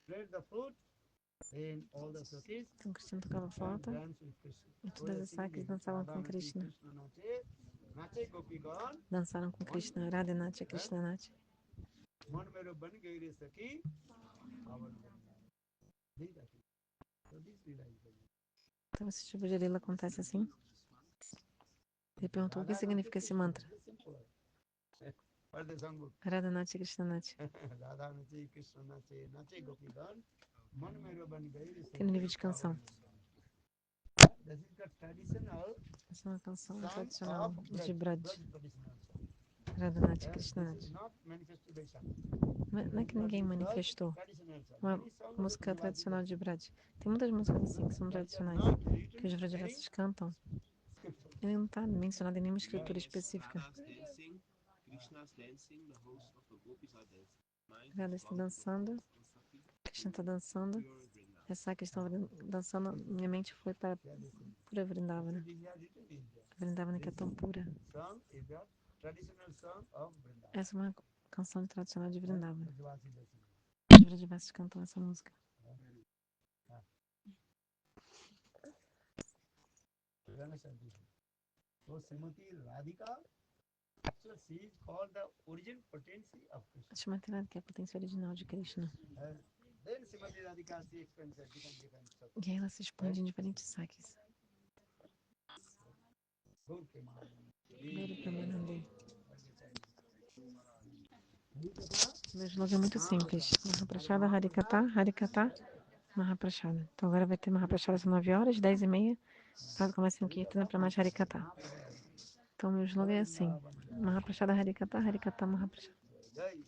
A: played the flute in all the Sakhis
C: Então Krishna tocava
A: and
C: flauta
A: danced with Krishna.
C: e todas as sakis dançavam com Krishna.
A: Nache Gopigan,
C: Dançaram com Krishna, Radha Natya, Krishna Natya.
A: मन मेरो बन गई रे सखी पावन बन गई नहीं रखी so this lila is very
C: Então esse tipo de lila acontece assim. Ele perguntou o que significa esse mantra.
A: for the sangbook
C: Radha Natya, Krishna Natya.
A: Radha nache Krishna nache nache Gopigan मन मेरो बन गई रे
C: Que no nível de canção.
A: this is the traditional
C: Essa é uma canção
A: song
C: tradicional
A: of
C: de Braj.
A: traditional song.
C: Radha Natya, Krishna
A: This is
C: Natya.
A: not manifestation.
C: Não é que ninguém manifestou.
A: Traditional song.
C: Uma
A: Many songs
C: música
A: of
C: tradicional de Braj. Tem muitas músicas assim que são tradicionais, que os Vrajavasis cantam. Ele não está mencionado em nenhuma escritura específica. Radha está dançando, Krishna está dançando, essa questão dançando, minha mente foi para pura Vrindavana. Vrindavana que é tão pura.
A: Song is the traditional song of Vrindavan.
C: Essa é uma canção tradicional de Vrindavana.
A: Brajavasi Dasana.
C: Os Vrajavasis cantam essa música.
A: You understand this? So Srimati Radhika, actually she is called the origin potency of Krishna.
C: Shrimati Radhika é a potência original de Krishna.
A: Then Srimati Radhika she explains that different stuff.
C: E aí ela se expande em diferentes sakis.
A: Gaur Premanand.
C: Guru Premanande. Meu slogan é muito simples. Mahaprasada, Harikata, Harikata, Mahaprasada. Então agora vai ter Mahaprasada às 9 horas, 10h30. Caso comece um Kirtana para mais Harikata. Então meu slogan é assim. Mahaprasada, Harikata, Harikata, Mahaprasada.
A: Jai